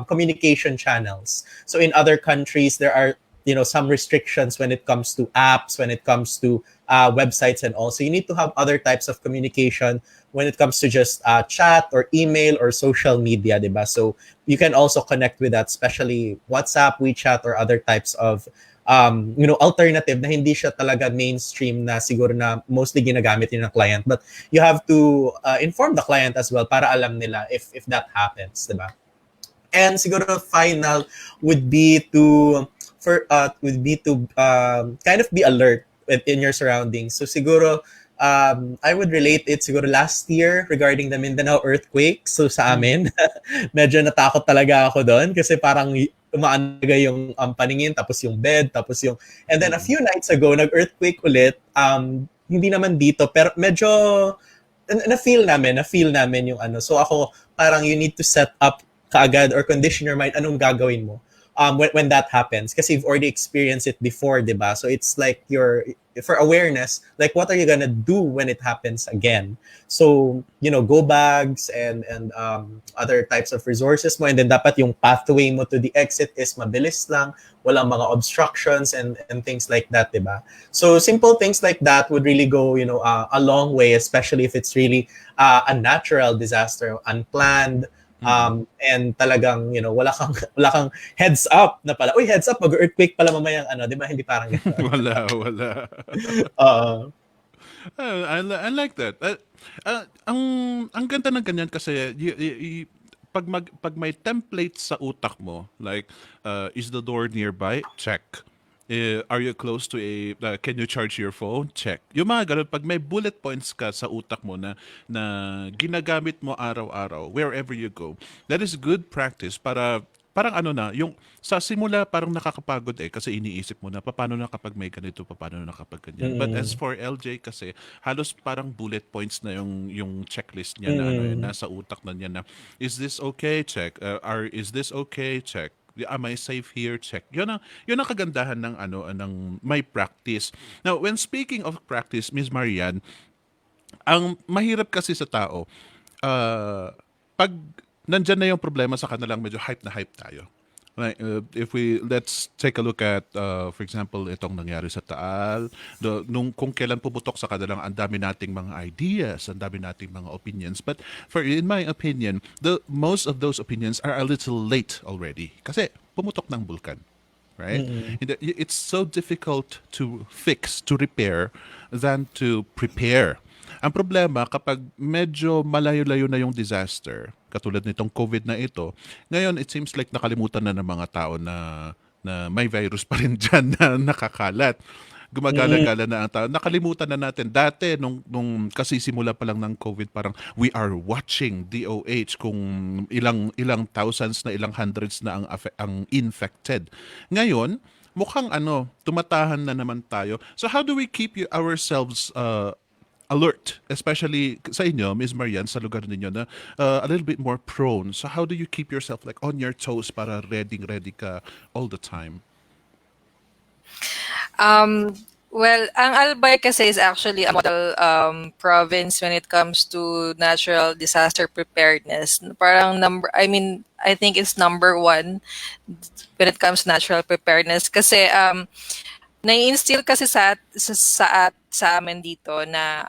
communication channels. So in other countries there are some restrictions when it comes to apps, when it comes to websites, and also you need to have other types of communication when it comes to just chat or email or social media, diba? So you can also connect with that, especially WhatsApp, WeChat, or other types of alternative na hindi siya talaga mainstream na siguro na mostly ginagamit ng client, but you have to inform the client as well para alam nila if that happens, diba? And siguro final would be to kind of be alert in your surroundings. So siguro I would relate it siguro last year regarding the Mindanao earthquake. So sa amin, medyo natakot talaga ako doon kasi parang umaan talaga yung paningin, tapos yung bed, tapos yung... And then a few nights ago, nag-earthquake ulit. Hindi naman dito, pero medyo na-feel namin yung ano. So ako, parang you need to set up kaagad or condition your mind, anong gagawin mo when that happens. Kasi you've already experienced it before, diba? So it's like for awareness, like what are you gonna do when it happens again? So, go bags and other types of resources mo, and then dapat yung pathway mo to the exit is mabilis lang, walang mga obstructions and things like that, diba? So simple things like that would really go, a long way, especially if it's really a natural disaster, unplanned, and talagang, wala kang heads up na pala. Uy, heads up, mag-earthquake pala mamayang di ba? Hindi parang gano'n. wala. I like that. Ang ganda ng ganyan kasi pag may template sa utak mo, like is the door nearby? Check. Are you close to can you charge your phone? Check. Yung mga ganun, pag may bullet points ka sa utak mo na ginagamit mo araw-araw, wherever you go, that is good practice para parang yung sa simula parang nakakapagod kasi iniisip mo na paano na kapag may ganito, paano na kapag ganyan. But as for LJ kasi halos parang bullet points na yung checklist niya na nasa utak na niya na is this okay? Check. Is this okay? Check. Am I safe here? Check. Yun ang kagandahan ng may practice. Now, when speaking of practice, Ms. Marian, ang mahirap kasi sa tao, pag nandyan na yung problema sa kanilang medyo hype na hype tayo. Right, let's take a look at, for example, itong nangyari sa Taal, kung kailan pumutok sa kanilang, ang dami nating mga ideas, ang dami nating mga opinions. But in my opinion, most of those opinions are a little late already. Kasi pumutok ng bulkan. Right? It's so difficult to fix, to repair, than to prepare. Ang problema, kapag medyo malayo-layo na yung disaster, katulad nitong COVID na ito, ngayon it seems like nakalimutan na ng mga tao na may virus pa rin dyan na nakakalat. Gumagala-gala na ang tao. Nakalimutan na natin. Dati, nung kasisimula pa lang ng COVID, parang we are watching DOH kung ilang thousands na ilang hundreds na ang infected. Ngayon, mukhang tumatahan na naman tayo. So how do we keep ourselves alert, especially sa inyo, Ms. Marian, sa lugar ninyo na a little bit more prone. So how do you keep yourself like on your toes para ready ka all the time? Well, ang Albay kasi is actually a model province when it comes to natural disaster preparedness. Parang I think it's number one when it comes to natural preparedness kasi nai-instill kasi sa amin dito na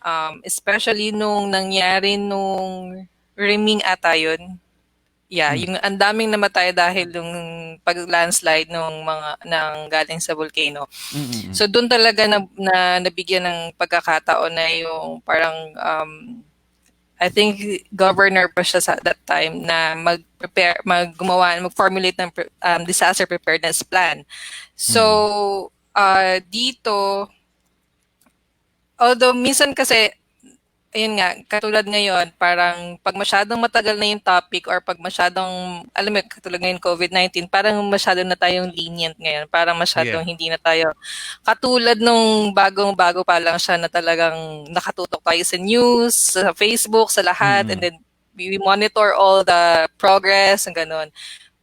especially nung nangyari nung Riming ata yun. Yeah, yung ang daming namatay dahil yung pag-landslide nung mga nang galing sa volcano. Mm-mm. So doon talaga na nabigyan ng pagkakataon na yung parang I think governor pa siya sa that time na mag-formulate ng disaster preparedness plan. Mm. So dito, although minsan kasi ayun nga, katulad ngayon, parang pag masyadong matagal na yung topic or pag masyadong, alam mo, katulad ngayon COVID-19, parang masyado na tayong lenient ngayon. Parang masyadong Yeah. hindi na tayo, katulad nung bagong-bago pa lang siya na talagang nakatutok tayo sa news, sa Facebook, sa lahat, and Mm-mm. then we monitor all the progress, and gano'n.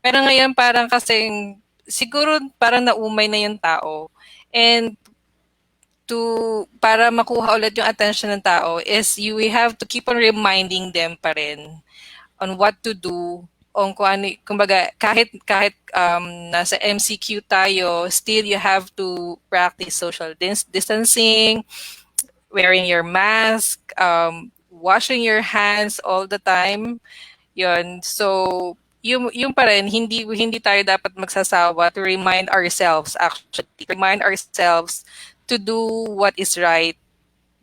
Pero ngayon parang kasing, siguro parang naumay na yung tao. And para makuha ulit yung attention ng tao is we have to keep on reminding them pa rin on what to do on kung ano, kumbaga kahit nasa MCQ tayo, still you have to practice social distancing, wearing your mask, washing your hands all the time. Yun. So, yung pa rin, hindi tayo dapat magsasawa to remind ourselves, actually, remind ourselves to do what is right,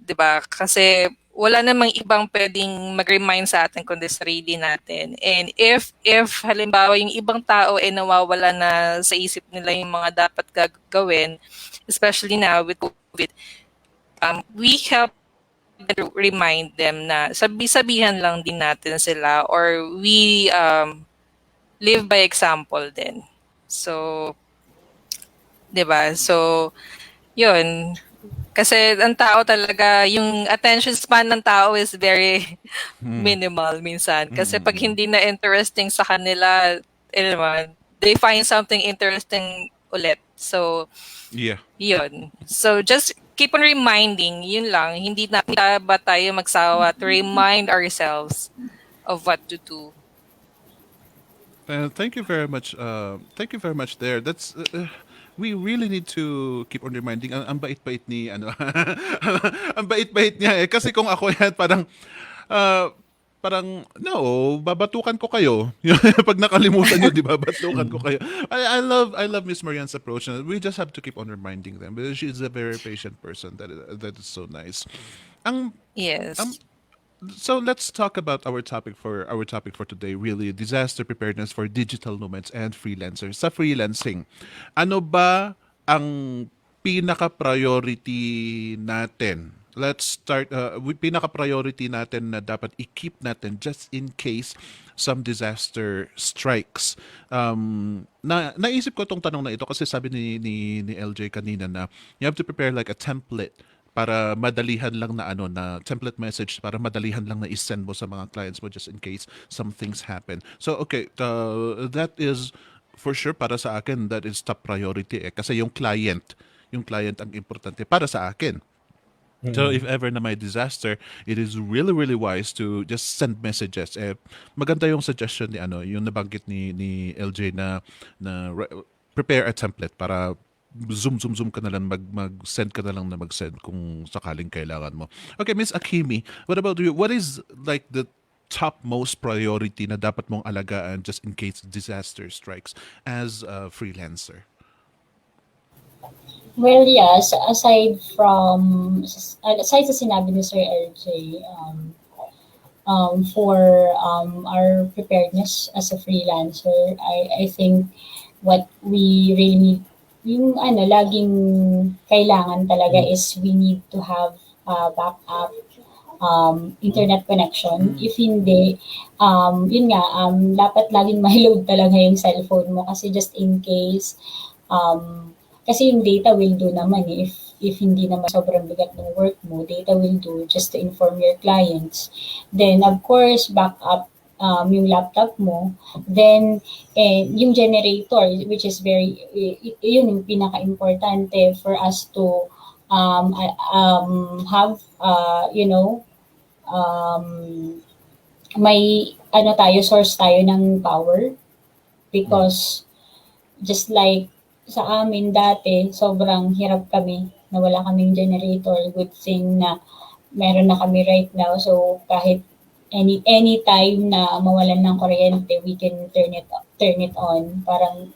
'di ba? Kasi wala namang ibang pwedeng mag-remind sa atin kundi sarili natin. And if halimbawa yung ibang tao ay nawawala na sa isip nila yung mga dapat gagawin, especially now with COVID, we help to remind them na sabi-sabihan lang din natin sila or we live by example din. So, 'di ba? So, 'yun. Kasi ang tao talaga, yung attention span ng tao is very minimal minsan. Kasi pag Mm-mm. hindi na interesting sa kanila, naman, they find something interesting ulit. So, Yeah. yun. So, just keep on reminding, yun lang. Hindi na ba tayo magsawa to remind ourselves of what to do. Thank you very much. Thank you very much. There. We really need to keep on reminding. Ang bait-bait ni ano. Ang bait-bait niya eh. Kasi kung ako yan, uh, no, babatukan ko kayo. Pag nakalimutan nyo, di ba? Batukan ko kayo. I love Miss Marianne's approach. We just have to keep on reminding them because she's a very patient person. That is so nice. Ang um, Yes. so let's talk about our topic for today. Really, disaster preparedness for digital nomads and freelancers. Sa freelancing, ano ba ang pinaka-priority natin? Let's start with pinaka-priority natin na dapat i-keep natin just in case some disaster strikes. Naisip ko tong tanong na ito kasi sabi ni LJ kanina na you have to prepare like a template para madalihan lang na template message para madalihan lang na i-send mo sa mga clients mo just in case some things happen. So okay, that is for sure para sa akin that is top priority kasi yung client ang importante para sa akin. So if ever na may disaster, it is really really wise to just send messages. Maganda yung suggestion yung nabanggit ni LJ na prepare a template para zoom ka na lang mag-send ka na lang na mag-send kung sakaling kailangan mo. Okay, Miss Akimi, what about you? What is like the topmost priority na dapat mong alagaan just in case disaster strikes as a freelancer? Well, yes, aside sa sinabi ni Sir LJ, for our preparedness as a freelancer, I think what we really need, yung laging kailangan talaga is we need to have backup internet connection. If hindi, yun nga, dapat laging may load talaga yung cellphone mo kasi just in case, kasi yung data will do naman if hindi naman sobrang bigat ng work mo, data will do just to inform your clients. Then, of course, backup yung laptop mo. Then, yung generator, which is yun yung pinaka-importante for us to have, may source tayo ng power. Because, just like sa amin dati, sobrang hirap kami na wala kaming generator. Good thing na meron na kami right now. So, kahit any time na mawalan ng kuryente, we can turn it on. Parang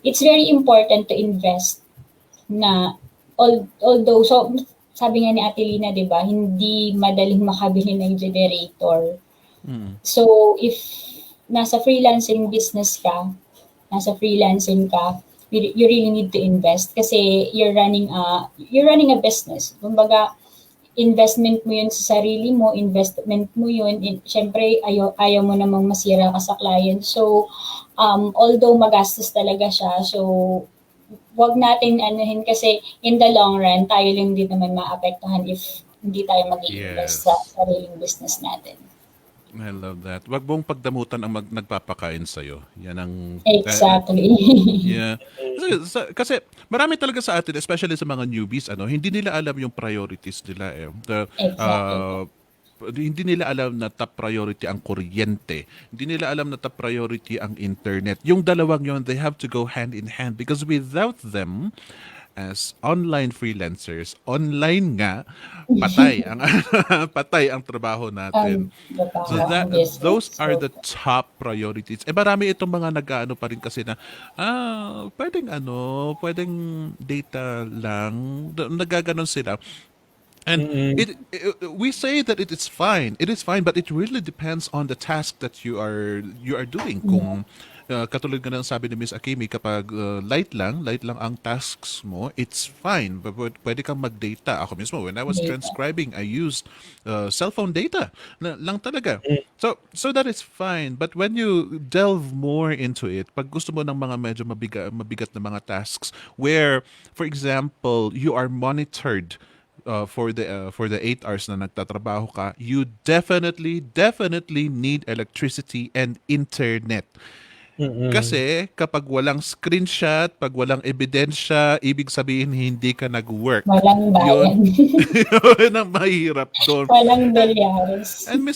it's very important to invest na although so sabi nga ni Ate Lina, 'di ba, hindi madaling makabili ng generator. So if nasa freelancing ka, you really need to invest kasi you're running a business. Kumbaga, investment mo yun sa sarili mo, investment mo yun. Siyempre, ayaw mo namang masira ka sa client. So, although magastos talaga siya, so wag natin anuhin kasi in the long run, tayo lang din naman maapektuhan if hindi tayo mag-i-invest sa sariling business natin. I love that. Wag mong pagdamutan ang nagpapakain sa'yo. Yan ang... Exactly. Yeah. Kasi marami talaga sa atin, especially sa mga newbies, hindi nila alam yung priorities nila. Exactly. Hindi nila alam na top priority ang kuryente. Hindi nila alam na top priority ang internet. Yung dalawang yon, they have to go hand in hand because without them, as online freelancers, online nga, patay ang patay ang trabaho natin. So those are the top priorities. Marami itong mga nag-aano pa rin kasi na pwedeng data lang, nagaganon sila. And we say that it is fine. It is fine, but it really depends on the task that you are doing. Kung katulad nga ng sabi ni Miss Akimi, kapag light lang ang tasks mo, it's fine. Pwede kang mag-data. Ako mismo, when I was transcribing, I used cellphone data lang talaga. So that is fine. But when you delve more into it, pag gusto mo ng mga medyo mabigat na mga tasks, where, for example, you are monitored for the 8 hours na nagtatrabaho ka, you definitely need electricity and internet. Kasi kapag walang screenshot, pag walang ebidensya, ibig sabihin hindi ka nag-work. Walang bayan. Yun ang mahirap doon. Walang dolyares. And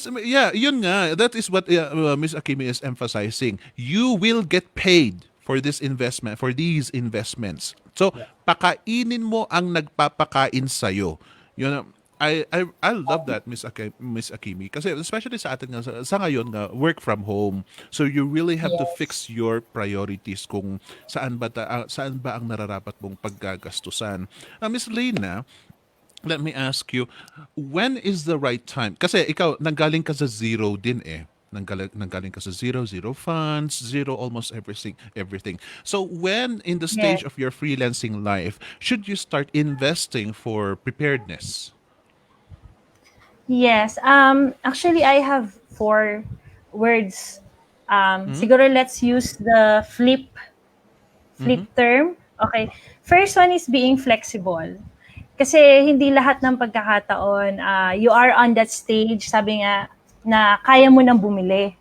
yun nga, that is what Miss Akimi is emphasizing. You will get paid for these investments. So, pakainin mo ang nagpapakain sa'yo. Yun, I love that, Miss Akimi. Kasi especially sa atin nga, sa ngayon nga, work from home. So, you really have to fix your priorities kung saan ba ang nararapat mong paggagastusan. Miss Lena, let me ask you, when is the right time? Kasi ikaw, nanggaling ka sa zero din nanggaling ka sa zero funds, zero almost everything. So when in the stage of your freelancing life should you start investing for preparedness? Yes. Actually, I have 4 words. Siguro let's use the flip term. Okay. First one is being flexible. Kasi hindi lahat ng pagkakataon, you are on that stage, sabi nga, na kaya mo nang bumili.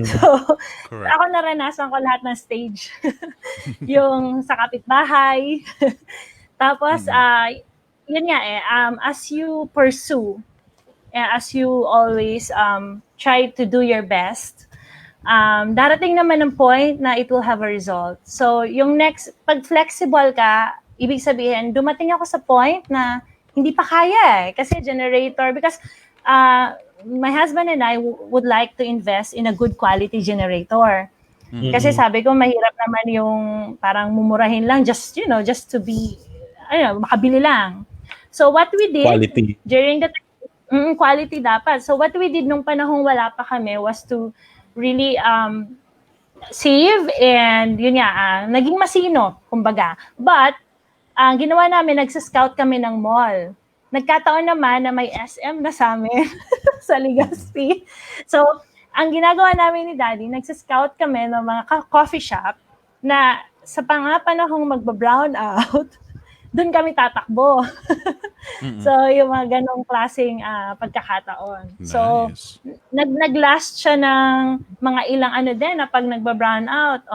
So, Correct. ako naranasan ko lahat ng stage. Yung sa kapitbahay. Tapos, yun nga as you pursue, as you always try to do your best, darating naman ng point na it will have a result. So, yung next, pag flexible ka, ibig sabihin, dumating ako sa point na hindi pa kaya kasi generator, because my husband and I would like to invest in a good quality generator. Kasi sabi ko, mahirap naman yung parang mumurahin lang just to be, makabili lang. So what we did Quality. during the quality dapat. So what we did nung panahong wala pa kami was to really save, and yun nga, naging masino, kumbaga. But ang ginawa namin, nagsa-scout kami ng mall. Nagkataon naman na may SM na sa amin sa Legazpi. So, ang ginagawa namin ni Daddy, nagsa-scout kami ng mga coffee shop na sa panahong magba-brown out, doon kami tatakbo. So, yung mga ganong klaseng pagkakataon. Nice. So, nag-last siya ng mga ilang na pag nagba-brown out.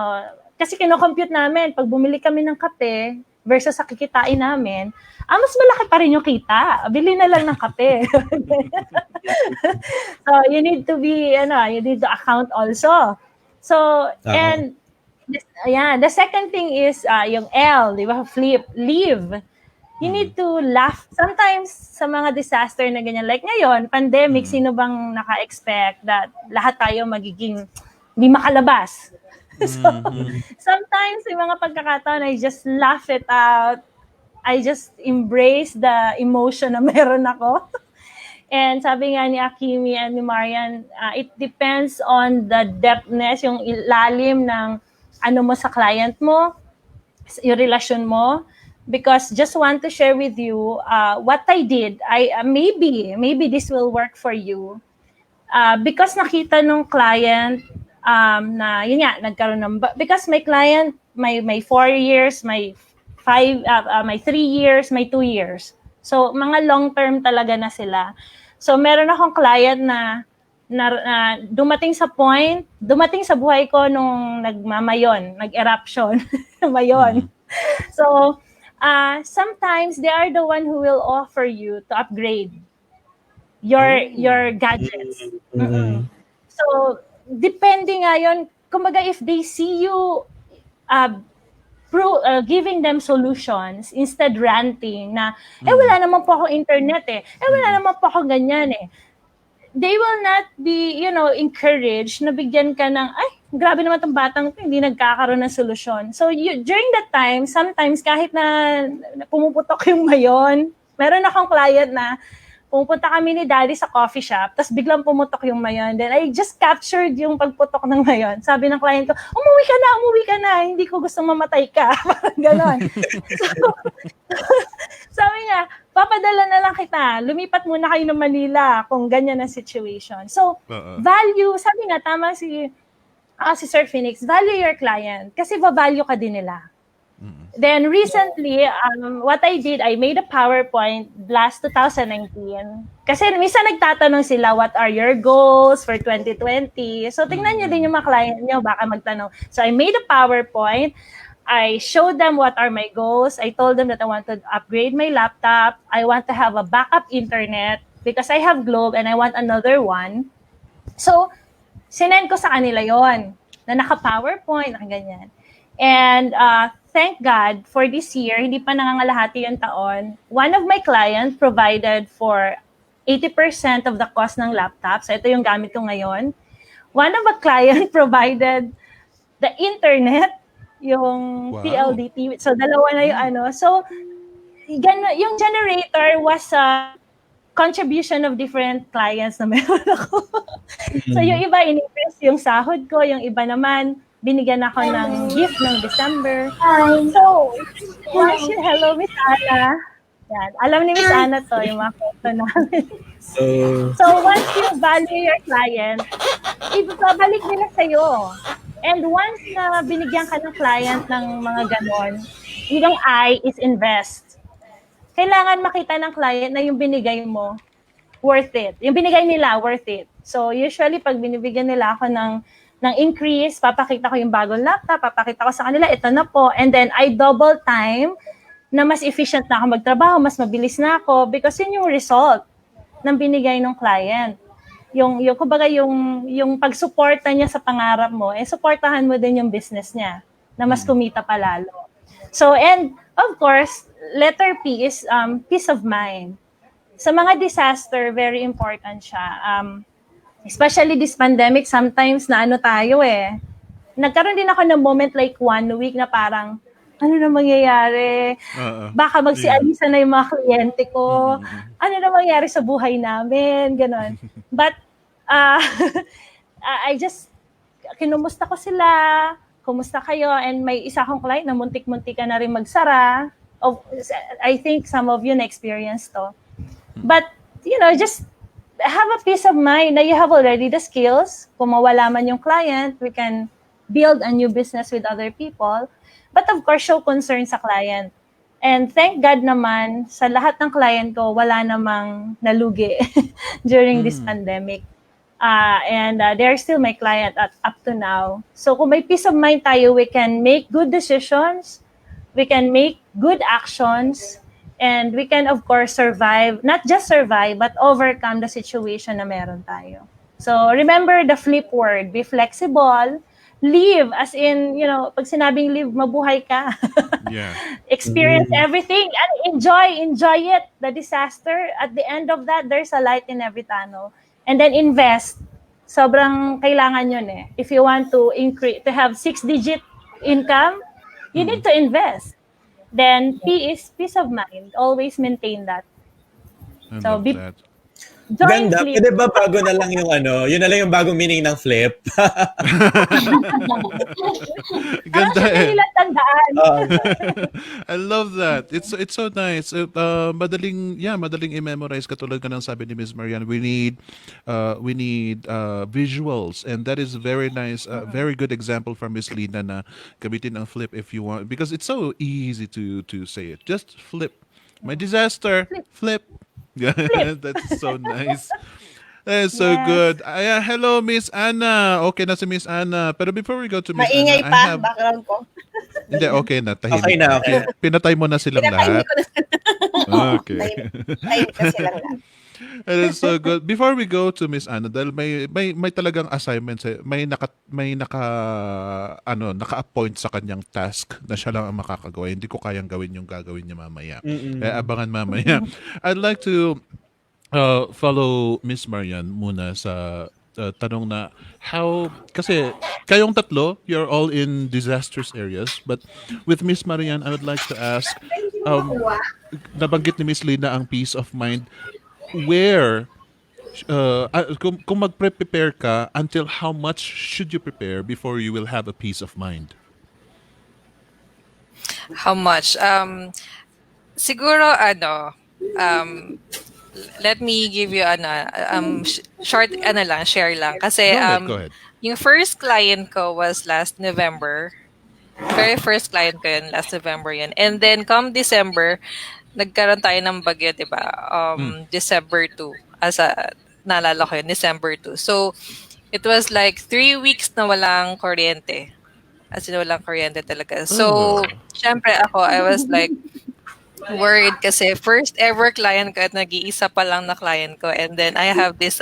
Kasi kino-compute namin, pag bumili kami ng kape versus sa kikitain namin, mas malaki pa rin yung kita. Bili na lang ng kape. So, you need to account also. So, and the second thing is yung L, di ba? Leave. You need to laugh. Sometimes, sa mga disaster na ganyan, like ngayon, pandemic, sino bang naka-expect that lahat tayo magiging hindi makalabas? So, sometimes, yung mga pagkakataon, I just laugh it out. I just embrace the emotion na meron ako. And sabi nga ni Akimi and ni Marian, it depends on the depthness, yung ilalim ng ano mo sa client mo, yung relasyon mo. Because just want to share with you what I did. Maybe this will work for you. Because nakita nung client na yun nga nagkaroon ng because my client may 4 years, may 3 years, may 2 years. So mga long term talaga na sila. So meron akong client na dumating sa buhay ko nung nag-eruption, mayon. So sometimes they are the one who will offer you to upgrade your gadgets. So depende nga yun, kumbaga if they see you giving them solutions instead ranting na wala naman po ako internet wala naman po ako ganyan they will not be encouraged na bigyan ka ng grabe naman tong batang to, hindi nagkakaroon ng solusyon. So during that time, sometimes kahit na pumuputok yung mayon, meron akong client na pumupunta kami ni Daddy sa coffee shop, tapos biglang pumutok yung mayon. Then I just captured yung pagputok ng mayon. Sabi ng client ko, umuwi ka na, hindi ko gustong mamatay ka. Parang ganon. So, sabi niya, papadala na lang kita, lumipat muna kayo ng Manila kung ganyan ang situation. So, value, sabi nga, tama si Sir Phoenix, value your client kasi va-value ka din nila. Then recently, what I did, I made a PowerPoint last 2019. Kasi minsan nagtatanong sila, what are your goals for 2020? So tingnan nyo din yung mga client nyo, baka magtanong. So I made a PowerPoint. I showed them what are my goals. I told them that I want to upgrade my laptop. I want to have a backup internet because I have Globe and I want another one. So, sinend ko sa kanila yon na naka-PowerPoint, ganyan. And thank God for this year, hindi pa nangangalahati yung taon. One of my clients provided for 80% of the cost ng laptop. So ito yung gamit ko ngayon. One of the client provided the internet, yung PLDT. So dalawa na yung So yung generator was a contribution of different clients na meron ako. So yung iba, in-increase yung sahod ko. Yung iba naman, binigyan ako ng gift ng December. So, hello, Miss Ana. Yan. Alam ni Miss Ana to, yung mga kwento namin. So, once you value your client, ibabalik nila sa'yo. And once na binigyan ka ng client ng mga ganon, yung I is invest. Kailangan makita ng client na yung binigay mo, worth it. Yung binigay nila, worth it. So, usually, pag binibigyan nila ako ng increase, papakita ko yung bagong laptop, papakita ko sa kanila, ito na po. And then, I double time na mas efficient na ako magtrabaho, mas mabilis na ako because yun yung result ng binigay ng client. Kumbaga, yung pagsuporta niya sa pangarap mo, suportahan mo din yung business niya na mas kumita pa lalo. So, and of course, letter P is peace of mind. Sa mga disaster, very important siya. Especially this pandemic, sometimes na tayo Nagkaroon din ako ng moment like 1 week na parang, ano na mangyayari? Baka magsialisa na yung mga kliyente ko. Ano na mangyayari sa buhay namin? Ganon. But, I just, kinumusta ko sila, kumusta kayo? And may isa akong client na muntik-muntik ka na rin magsara. I think some of you na-experience to. But, just have a peace of mind na you have already the skills. Kung mawala man yung client, we can build a new business with other people. But of course, show concern sa client. And thank God naman, sa lahat ng client ko, wala namang nalugi during this pandemic. And they're still my client up to now. So kung may peace of mind tayo, we can make good decisions, we can make good actions, and we can, of course, survive, not just survive, but overcome the situation na meron tayo. So remember the flip word, be flexible, live, as in, pag sinabing live, mabuhay ka. Yeah. Experience everything and enjoy it, the disaster. At the end of that, there's a light in every tunnel. And then invest. Sobrang kailangan yun eh. If you want to have 6-digit income, you need to invest. Then P is peace of mind. Always maintain that. I So love be that. join Ganda. flip. Pwede ba bago na lang yung yun na lang yung bagong meaning ng flip? Parang Ganda siya eh. lang tandaan. I love that. It's so nice. Madaling i-memorize katulad ka ng sabi ni Miss Marian. We need visuals, and that is very nice. Very good example from Miss Lina na gamitin ang flip if you want, because it's so easy to say it. Just flip. My disaster. Flip. Yeah, that's so nice. That's so Yes. good. Hello, Miss Anna. Okay na si Miss Anna. Pero before we go to Miss Maingay Anna, I pa, have... background ko. Hindi, okay na. Tahimik. Okay na, okay na. Pinatay mo na silang lahat. Pinatahimik ko na. Okay. Tahimik na silang lahat. It is so good. Before we go to Miss Anna, dahil may talagang assignments, naka-appoint sa kanyang task na siya lang ang makakagawa. Hindi ko kayang gawin yung gagawin niya mamaya. Kaya abangan mamaya. I'd like to follow Miss Marian muna sa tanong na kasi kayong tatlo, you're all in disastrous areas, but with Miss Marian, I would like to ask, nabanggit ni Miss Lina ang peace of mind. Where, kung mag-prepare ka, until how much should you prepare before you will have a peace of mind? How much? Siguro let me give you short share lang kasi Go ahead. yung first client ko was last November. Very first client ko yun, last November yun. And then come December, nagkaroon tayo ng bagyo, 'di ba? December 2. Naalala ko yun, December 2. So it was like 3 weeks na walang kuryente. As in, walang kuryente talaga. So, syempre ako, I was like, worried kasi first ever client ko at nag-iisa pa lang na client ko, and then I have this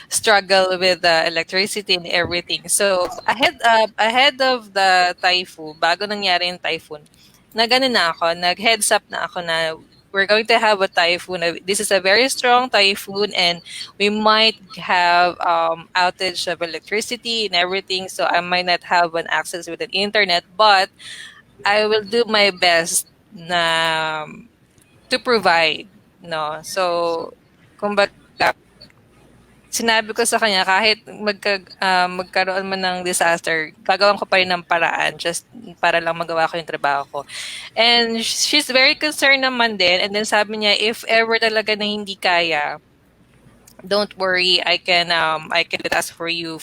struggle with the electricity and everything. So ahead of the typhoon, bago nangyari yung typhoon, nag-heads up na ako na we're going to have a typhoon. This is a very strong typhoon and we might have outage of electricity and everything, so I might not have an access with the internet, but I will do my best na to provide, no? So, kumbaga, sinabi ko sa kanya, kahit magkaroon man ng disaster, gagawan ko pa rin ng paraan just para lang magawa ko yung trabaho ko. And she's very concerned naman din. And then sabi niya, if ever talaga na hindi kaya, don't worry, I can ask for you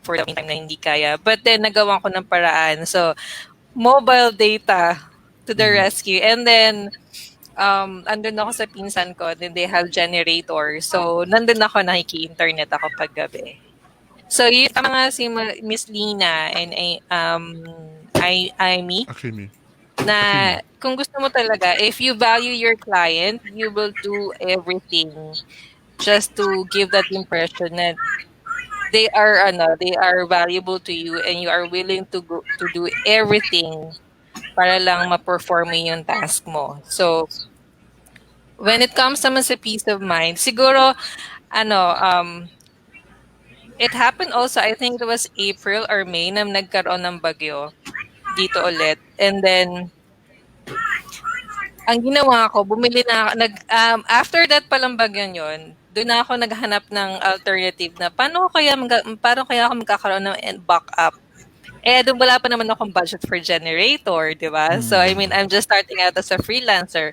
for the meantime na hindi kaya. But then, nagawa ko ng paraan. So, mobile data to the rescue. And then, andun ako sa pinsan ko, then they have generator. So, nandun ako, nakiki-internet ako pag gabi. So, yung mga si Miss Lina and Amy, Actually, na kung gusto mo talaga, if you value your client, you will do everything just to give that impression that they are valuable to you and you are willing to do everything para lang ma-perform mo yung task mo. So, when it comes naman sa peace of mind, siguro, it happened also, I think it was April or May na nagkaroon ng bagyo dito ulit. And then, ang ginawa ko, bumili na after that palang bagyo yun, doon na ako naghanap ng alternative na paano kaya ako magkakaroon ng backup. Doon wala pa naman akong budget for generator, di ba? So, I mean, I'm just starting out as a freelancer.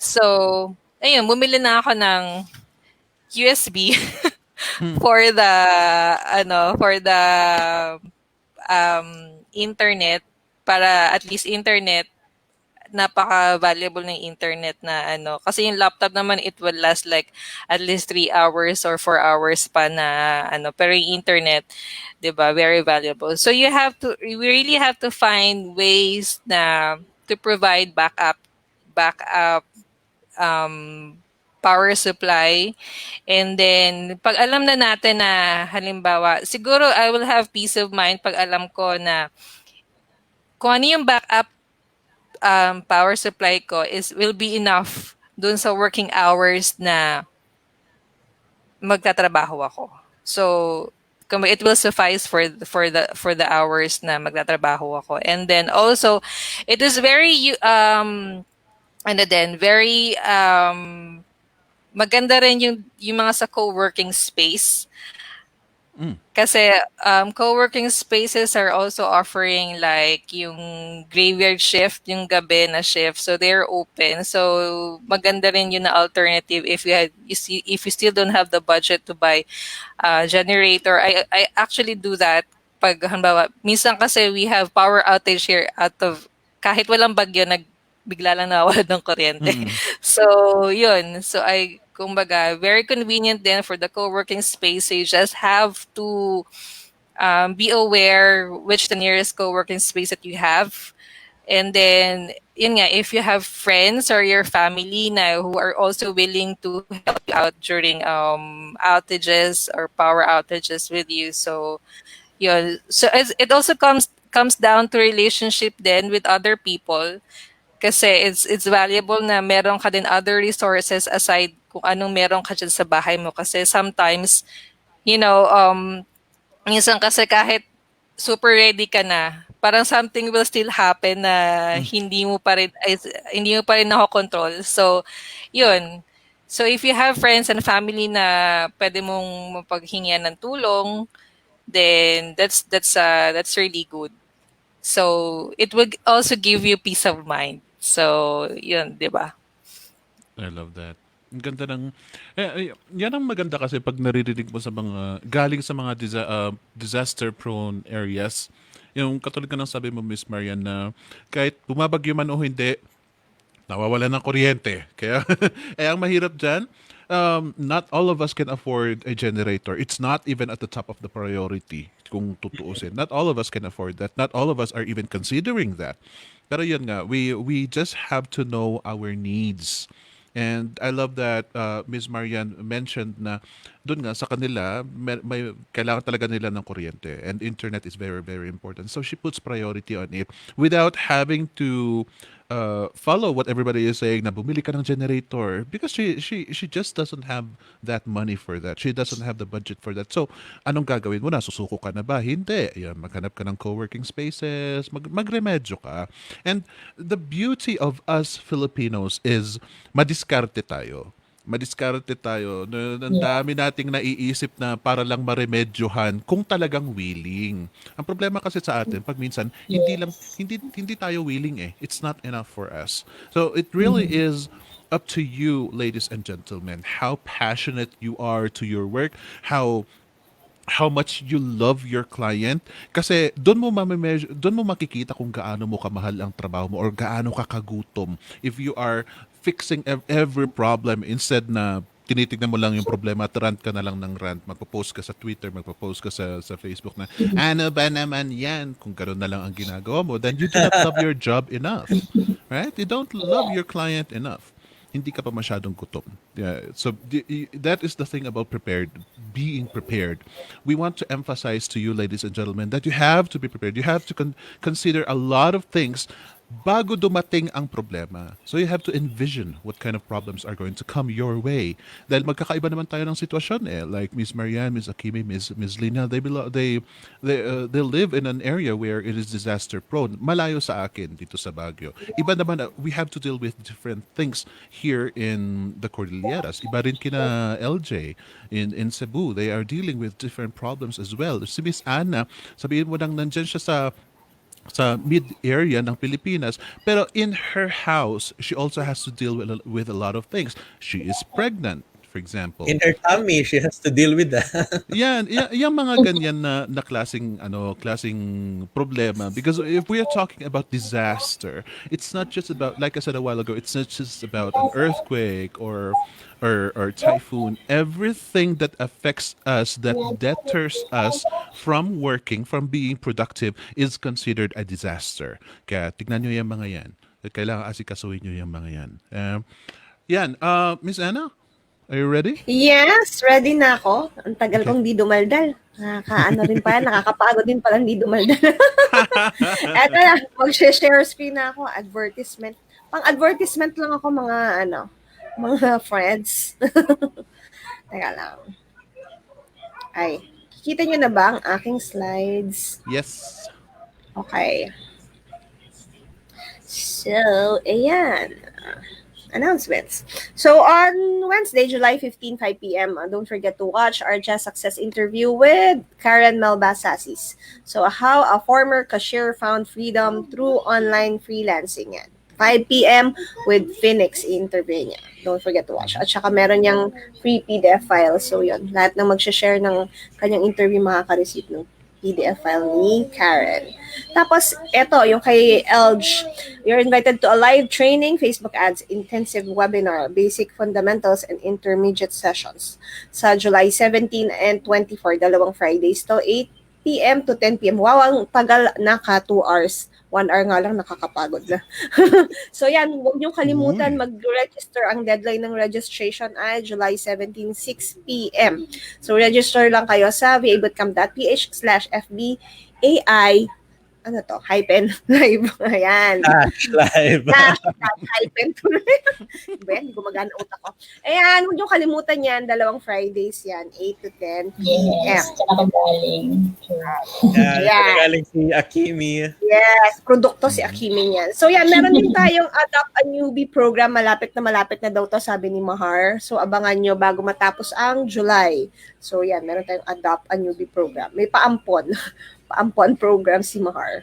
So, ayun, bumili na ako ng USB for the internet, para at least internet, napaka-valuable ng internet na kasi yung laptop naman, it will last like at least 3 hours or 4 hours pa na pero yung internet, 'di ba, very valuable. So we really have to find ways na to provide backup power supply. And then, pag alam na natin na, halimbawa, siguro I will have peace of mind pag alam ko na kung ano yung backup power supply ko is will be enough dun sa working hours na magtatrabaho ako. So, it will suffice for the hours na magtatrabaho ako. And then also, it is very ano din, very maganda rin yung mga sa co-working space. Kasi co-working spaces are also offering like yung graveyard shift, yung gabi na shift. So they're open. So maganda rin yun na alternative if if you still don't have the budget to buy generator. I actually do that pag halimbawa, minsan kasi we have power outage here out of kahit walang bagyo bigla lang nawawalan ng kuryente. So, yun. So, kumbaga, very convenient then for the co-working space. So you just have to be aware which the nearest co-working space that you have. And then, yun nga, if you have friends or your family na who are also willing to help you out during outages or power outages with you. So, yun. So, it also comes down to relationship then with other people. Kasi it's valuable na meron ka din other resources aside kung anong meron ka dyan sa bahay mo. Kasi sometimes, minsan kasi kahit super ready ka na, parang something will still happen na hindi mo pa rin nakokontrol. So, yun. So, if you have friends and family na pwede mong mapaghingian ng tulong, then that's really good. So, it will also give you peace of mind. So, yun, di ba? I love that. Ang ganda ng... yan ang maganda kasi pag naririnig mo sa mga... Galing sa mga disaster-prone areas. Yung katulad ka ng sabi mo, Miss Marian, na kahit bumabagyo man o hindi, nawawala ng kuryente. Kaya, ang mahirap dyan, not all of us can afford a generator. It's not even at the top of the priority kung tutuusin. Not all of us can afford that. Not all of us are even considering that. Pero yun nga, we just have to know our needs. And I love that Ms. Marian mentioned na doon nga sa kanila, may kailangan talaga nila ng kuryente. And internet is very, very important. So she puts priority on it without having to follow what everybody is saying na bumili ka ng generator because she just doesn't have that money for that. She doesn't have the budget for that. So, anong gagawin mo na? Susuko ka na ba? Hindi. Yan, maghanap ka ng co-working spaces, magremedyo ka. And the beauty of us Filipinos is madiskarte tayo. Ang dami nating naiisip na para lang maremedyohan kung talagang willing. Ang problema kasi sa atin, pag minsan, hindi tayo willing eh. It's not enough for us. So it really is up to you, ladies and gentlemen, how passionate you are to your work, how much you love your client kasi doon mo makikita kung gaano mo kamahal ang trabaho mo or gaano ka kagutom if you are fixing every problem instead na tinitignan mo lang yung problema at rant ka na lang ng rant, magpo-post ka sa Twitter, magpo-post ka sa Facebook na ano ba naman yan, kung gano'n na lang ang ginagawa mo, then you do not love your job enough, right? You don't love your client enough. Hindi ka pa masyadong gutom. Yeah. So that is the thing about being prepared. We want to emphasize to you, ladies and gentlemen, that you have to be prepared. You have to consider a lot of things bago dumating ang problema. So you have to envision what kind of problems are going to come your way. Dahil magkakaiba naman tayo ng sitwasyon eh. Like Miss Marianne, Miss Akimi, Miss Lina, they live in an area where it is disaster prone. Malayo sa akin dito sa Baguio. Iba naman, we have to deal with different things here in the Cordilleras. Iba rin kina LJ in Cebu. They are dealing with different problems as well. Si Miss Anna, sabihin mo nang nandyan siya sa mid-area ng Pilipinas. Pero in her house, she also has to deal with a lot of things. She is pregnant, for example. In her tummy, she has to deal with that. Yan mga ganyan na klaseng problema. Because if we are talking about disaster, it's not just about, like I said a while ago, it's not just about an earthquake or typhoon. Everything that affects us, that deters us from working, from being productive, is considered a disaster. Kaya tignan nyo yung mga yan. Kailangan asikasuhin nyo yung mga yan. Miss Anna? Are you ready? Yes, ready na ako. Ang tagal kong di dumaldal. Nakakaano rin pala, nakakapagod din pala di dumaldal. Eto na, mag-share screen na ako. Advertisement. Pang-advertisement lang ako mga friends. Teka lang. Ay, kikita nyo na ba ang aking slides? Yes. Okay. So, ayan. Announcements. So, on Wednesday, July 15, 5 p.m., don't forget to watch our Just Success interview with Karen Melbasasis. So, how a former cashier found freedom through online freelancing. Yan. 5 p.m. with Phoenix interview niya. Don't forget to watch. At saka meron niyang free PDF file. So, yun. Lahat ng mag-share ng kanyang interview makaka-receive ng PDF file ni Karen. Tapos, eto, yung kay Elge, you're invited to a live training, Facebook Ads Intensive Webinar, Basic Fundamentals and Intermediate Sessions sa July 17 and 24, dalawang Fridays to 8 p.m. to 10 p.m. Wow, ang tagal, naka 2 hours. 1 hour nga lang, nakakapagod na. So yan, huwag niyong kalimutan mag-register. Ang deadline ng registration ay July 17, 6 p.m. So register lang kayo sa vabootcamp.ph/FBAI hyphen live. Ayan. Live. Hyphen to hindi gumagana utak ko. Ayan, huwag niyong kalimutan yan. Dalawang Fridays yan. 8 to 10 p.m. Yes, tsaka galing. Yan. Galing si Akimi. Yes, produkto si Akimi niyan. So yan, meron din tayong Adopt a Newbie program. Malapit na daw to, sabi ni Mahar. So abangan nyo bago matapos ang July. So yan, meron tayong Adopt a Newbie program. May paampon. Paampon program si Mahar.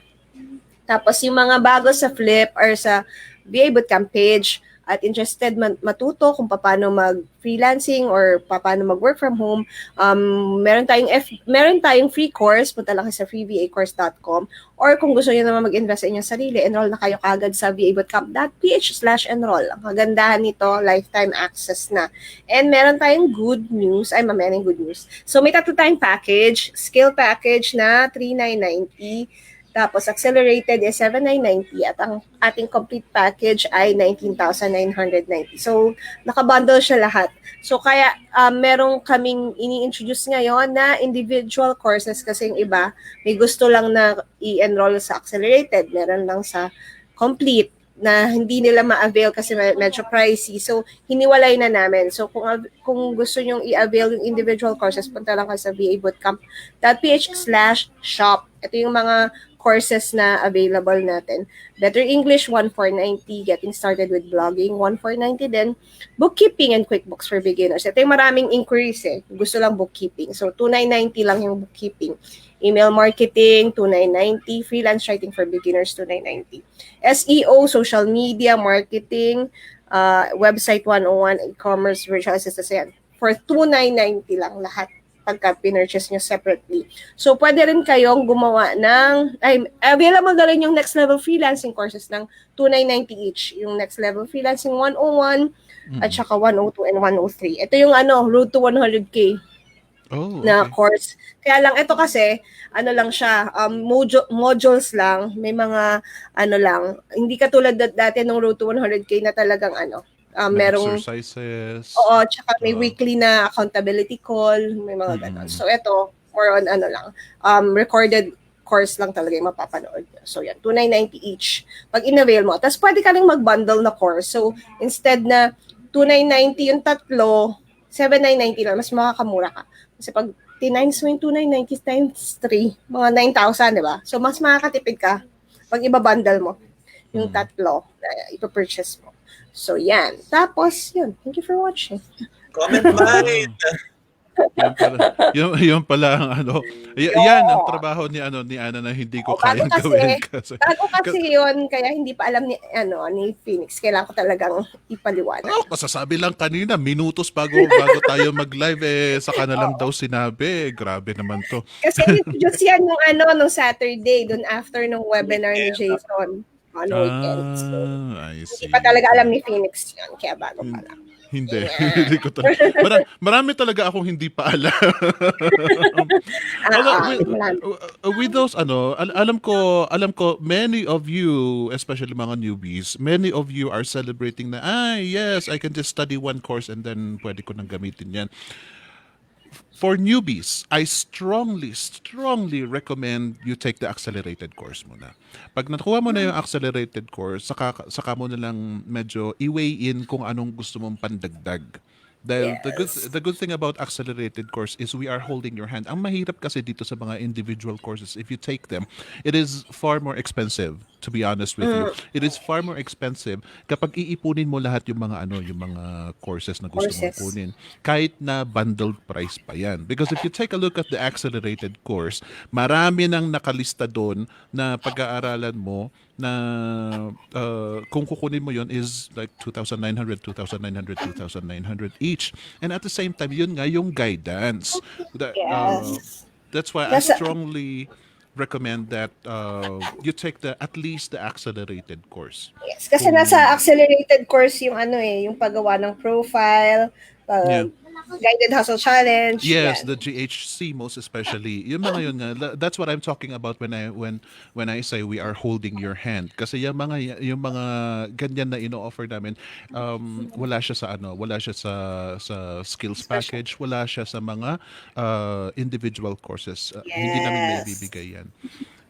Tapos yung mga bago sa Flip or sa VA Bootcamp page at interested matuto kung paano mag-freelancing or paano mag-work from home, meron tayong free course. Punta lang kayo sa freevacourse.com, or kung gusto niyo naman mag-invest sa inyong sarili, enroll na kayo kagad sa vabootcamp.ph/enroll. Ang kagandahan nito, lifetime access na. And meron tayong good news. Mamaya na yung good news. So may tatlo tayong package. Skill package na 3,990. Tapos, accelerated is 7,990 at ang ating complete package ay 19,990. So, nakabundle siya lahat. So, kaya merong kaming ini-introduce ngayon na individual courses kasi yung iba, may gusto lang na i-enroll sa accelerated. Meron lang sa complete na hindi nila ma-avail kasi medyo pricey. So, hiniwalay na namin. So, kung gusto nyong i-avail yung individual courses, punta lang kayo sa vabootcamp.ph/shop. Ito yung mga courses na available natin. Better English, 1,490. Getting started with blogging, 1,490 din. Bookkeeping and QuickBooks for beginners. Ito yung maraming inquiries Gusto lang bookkeeping. So, 2,990 lang yung bookkeeping. Email marketing, 2,990. Freelance writing for beginners, 2,990. SEO, social media, marketing, website 101, e-commerce, virtual assistants, yan. For 2,990 lang lahat pagka pinurchase nyo separately. So, pwede rin kayong gumawa available na rin yung next level freelancing courses ng 2,990 each. Yung next level freelancing 101 at saka 102 and 103. Ito yung road to 100K na course. Kaya lang, ito kasi, lang siya, modules lang, may mga, lang, hindi katulad dati nung road to 100K na talagang merong exercises. Oo, tsaka may weekly na accountability call, may mga ganon. So ito, more on recorded course lang talaga yung mapapanood. So yan, 2,990 each. Pag in-avail mo. Tapos pwede ka rin mag-bundle na course. So instead na 2,990 yung tatlo, 7,990 lang, mas makakamura ka. Kasi pag tinimes mo yung 2,990 times 3, mga 9,000, di ba? So mas makakatipid ka pag iba-bundle mo yung tatlo na ipapurchase mo. So, yan. Tapos, yun. Thank you for watching. Comment mine. Yun pala ang yan ang trabaho ni Ana na hindi ko kayang gawin kasi. Bago kasi yun, kaya hindi pa alam ni Phoenix. Kailangan ko talagang ipaliwanag. Kasasabi lang kanina, minutos bago tayo mag-live sa na lang daw sinabi. Grabe naman to. Kasi introduce yan nung Saturday, dun after nung webinar ni Jason. On weekend. So, I see. hindi pa talaga alam ni Phoenix yun, kaya bago pa lang. Hindi, Yeah. hindi ko talaga. Marami talaga akong hindi pa alam. Although, Marami. with those, alam ko, many of you, especially mga newbies, many of you are celebrating na, yes, I can just study one course and then pwede ko nang gamitin yan. For newbies, I strongly recommend you take the accelerated course muna. Pag nakuha mo na yung accelerated course, saka mo na lang medyo i-weigh in kung anong gusto mong pandagdag. Dahil Yes. the good thing about accelerated course is we are holding your hand. Ang mahirap kasi dito sa mga individual courses, if you take them, it is far more expensive, to be honest with you. It is far more expensive kapag iipunin mo lahat yung mga courses na gusto mong Courses. kunin. Kahit na bundled price pa yan. Because if you take a look at the accelerated course, marami nang nakalista doon na pag-aaralan mo na kung kukunin mo yon is like 2,900, 2,900, 2,900 each. And at the same time, yun nga yung guidance. Yes. That's why I Kasi, strongly recommend that you take at least the accelerated course. yes, kasi nasa accelerated course yung yung paggawa ng profile, Yeah. guided hustle challenge. Yes, Yan. the GHC most especially. Yung mga yun nga, that's what I'm talking about when I say we are holding your hand. Kasi yung mga ganyan na ino-offer namin, wala siya sa skills Special. package, wala siya sa mga individual courses. Hindi namin may Yes. bibigay yan.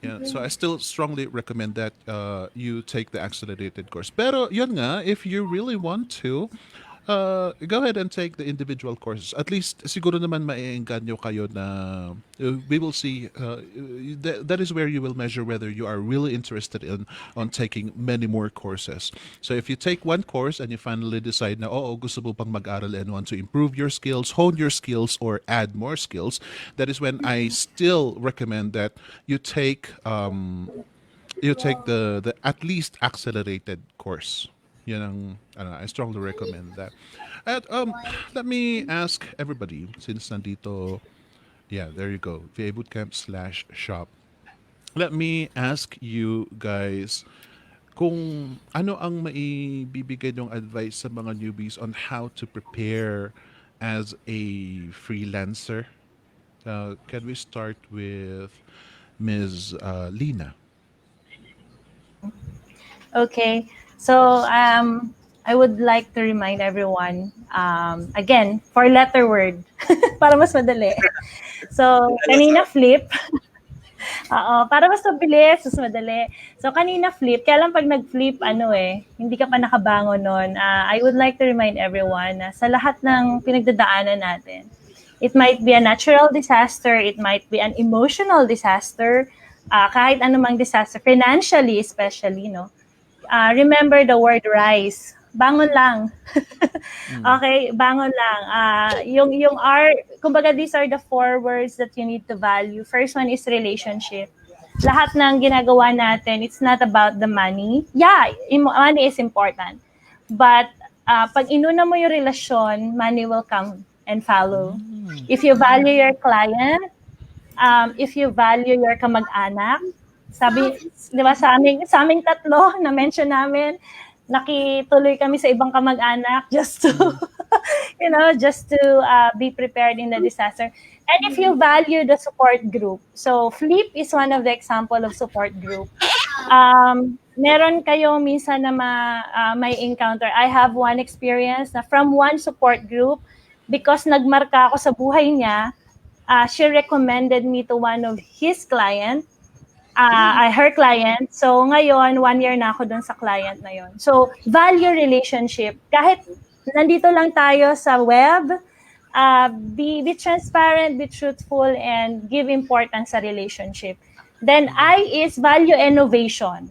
Yeah, so I still strongly recommend that you take the accelerated course. Pero yun nga, if you really want to, go ahead and take the individual courses. At least siguro naman maiengganyo kayo na we will see that is where you will measure whether you are really interested in on taking many more courses. So if you take one course and you finally decide na gusto mo pang mag-aral and want to improve your skills, hone your skills or add more skills, that is when I still recommend that you take the at least accelerated course. Yun ang, I strongly recommend that. At let me ask everybody, since nandito, yeah, there you go, VA Bootcamp/shop. Let me ask you guys kung ano ang maibibigay yung advice sa mga newbies on how to prepare as a freelancer. Can we start with Ms. Lina? Okay. So, I would like to remind everyone, again, for letter word, para mas madali. So, kanina flip. Oo, para mas mabilis, mas madali. So, kanina flip. Kaya lang pag nag-flip, hindi ka pa nakabangon nun. I would like to remind everyone na sa lahat ng pinagdadaanan natin, it might be a natural disaster, it might be an emotional disaster, kahit anumang disaster, financially especially, no? Remember the word rise. Bangon lang. Okay, bangon lang. Kumbaga these are the 4 words that you need to value. First one is relationship. Lahat ng ginagawa natin, it's not about the money. Yeah, money is important. But pag inuna mo yung relasyon, money will come and follow. If you value your client, if you value your kamag-anak, sabi, di ba sa aming tatlo na mention namin, nakituloy kami sa ibang kamag-anak just to, just to be prepared in the disaster. And if you value the support group, so Flip is one of the example of support group. Meron kayo minsan na may encounter. I have one experience na from one support group, because nagmarka ako sa buhay niya, she recommended me to one of his client, her client. So ngayon, 1 year na ako dun sa client na yon. So value relationship. Kahit nandito lang tayo sa web, be transparent, be truthful, and give importance sa relationship. Then I is value innovation.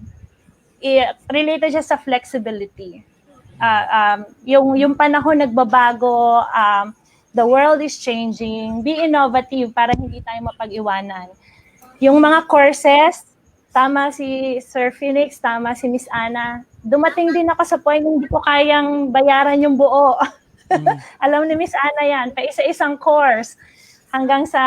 Related siya sa flexibility. Yung panahon nagbabago, the world is changing, be innovative para hindi tayo mapag-iwanan. Yung mga courses, tama si Sir Phoenix, tama si Miss Ana, dumating din ako sa point hindi ko kayang bayaran yung buo. Alam ni Miss Ana yan, pa isa-isang course. Hanggang sa,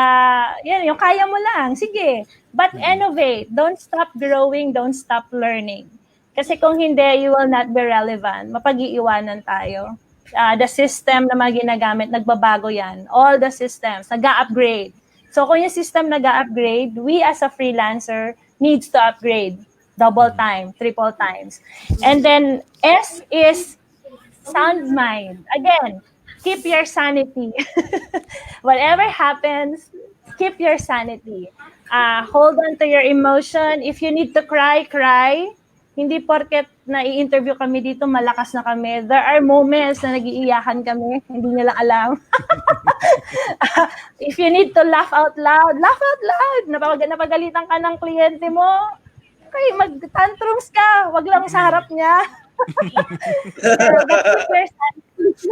yan, yung kaya mo lang, sige. But innovate, don't stop growing, don't stop learning. Kasi kung hindi, you will not be relevant. Mapag-iiwanan tayo. The system na mga ginagamit, nagbabago yan. All the systems, nag-upgrade. So kung yung system nag-upgrade, we as a freelancer needs to upgrade double time, triple times. And then S is sound mind. Again, keep your sanity. Whatever happens, keep your sanity. Hold on to your emotion. If you need to cry, cry. Hindi porket na-i-interview kami dito, malakas na kami. There are moments na nag-iiyakan kami, hindi nila alam. If you need to laugh out loud, laugh out loud. Napagalitan ka ng kliyente mo, okay, mag-tantrums ka. Wag lang sa harap niya. Pero keep your sanity.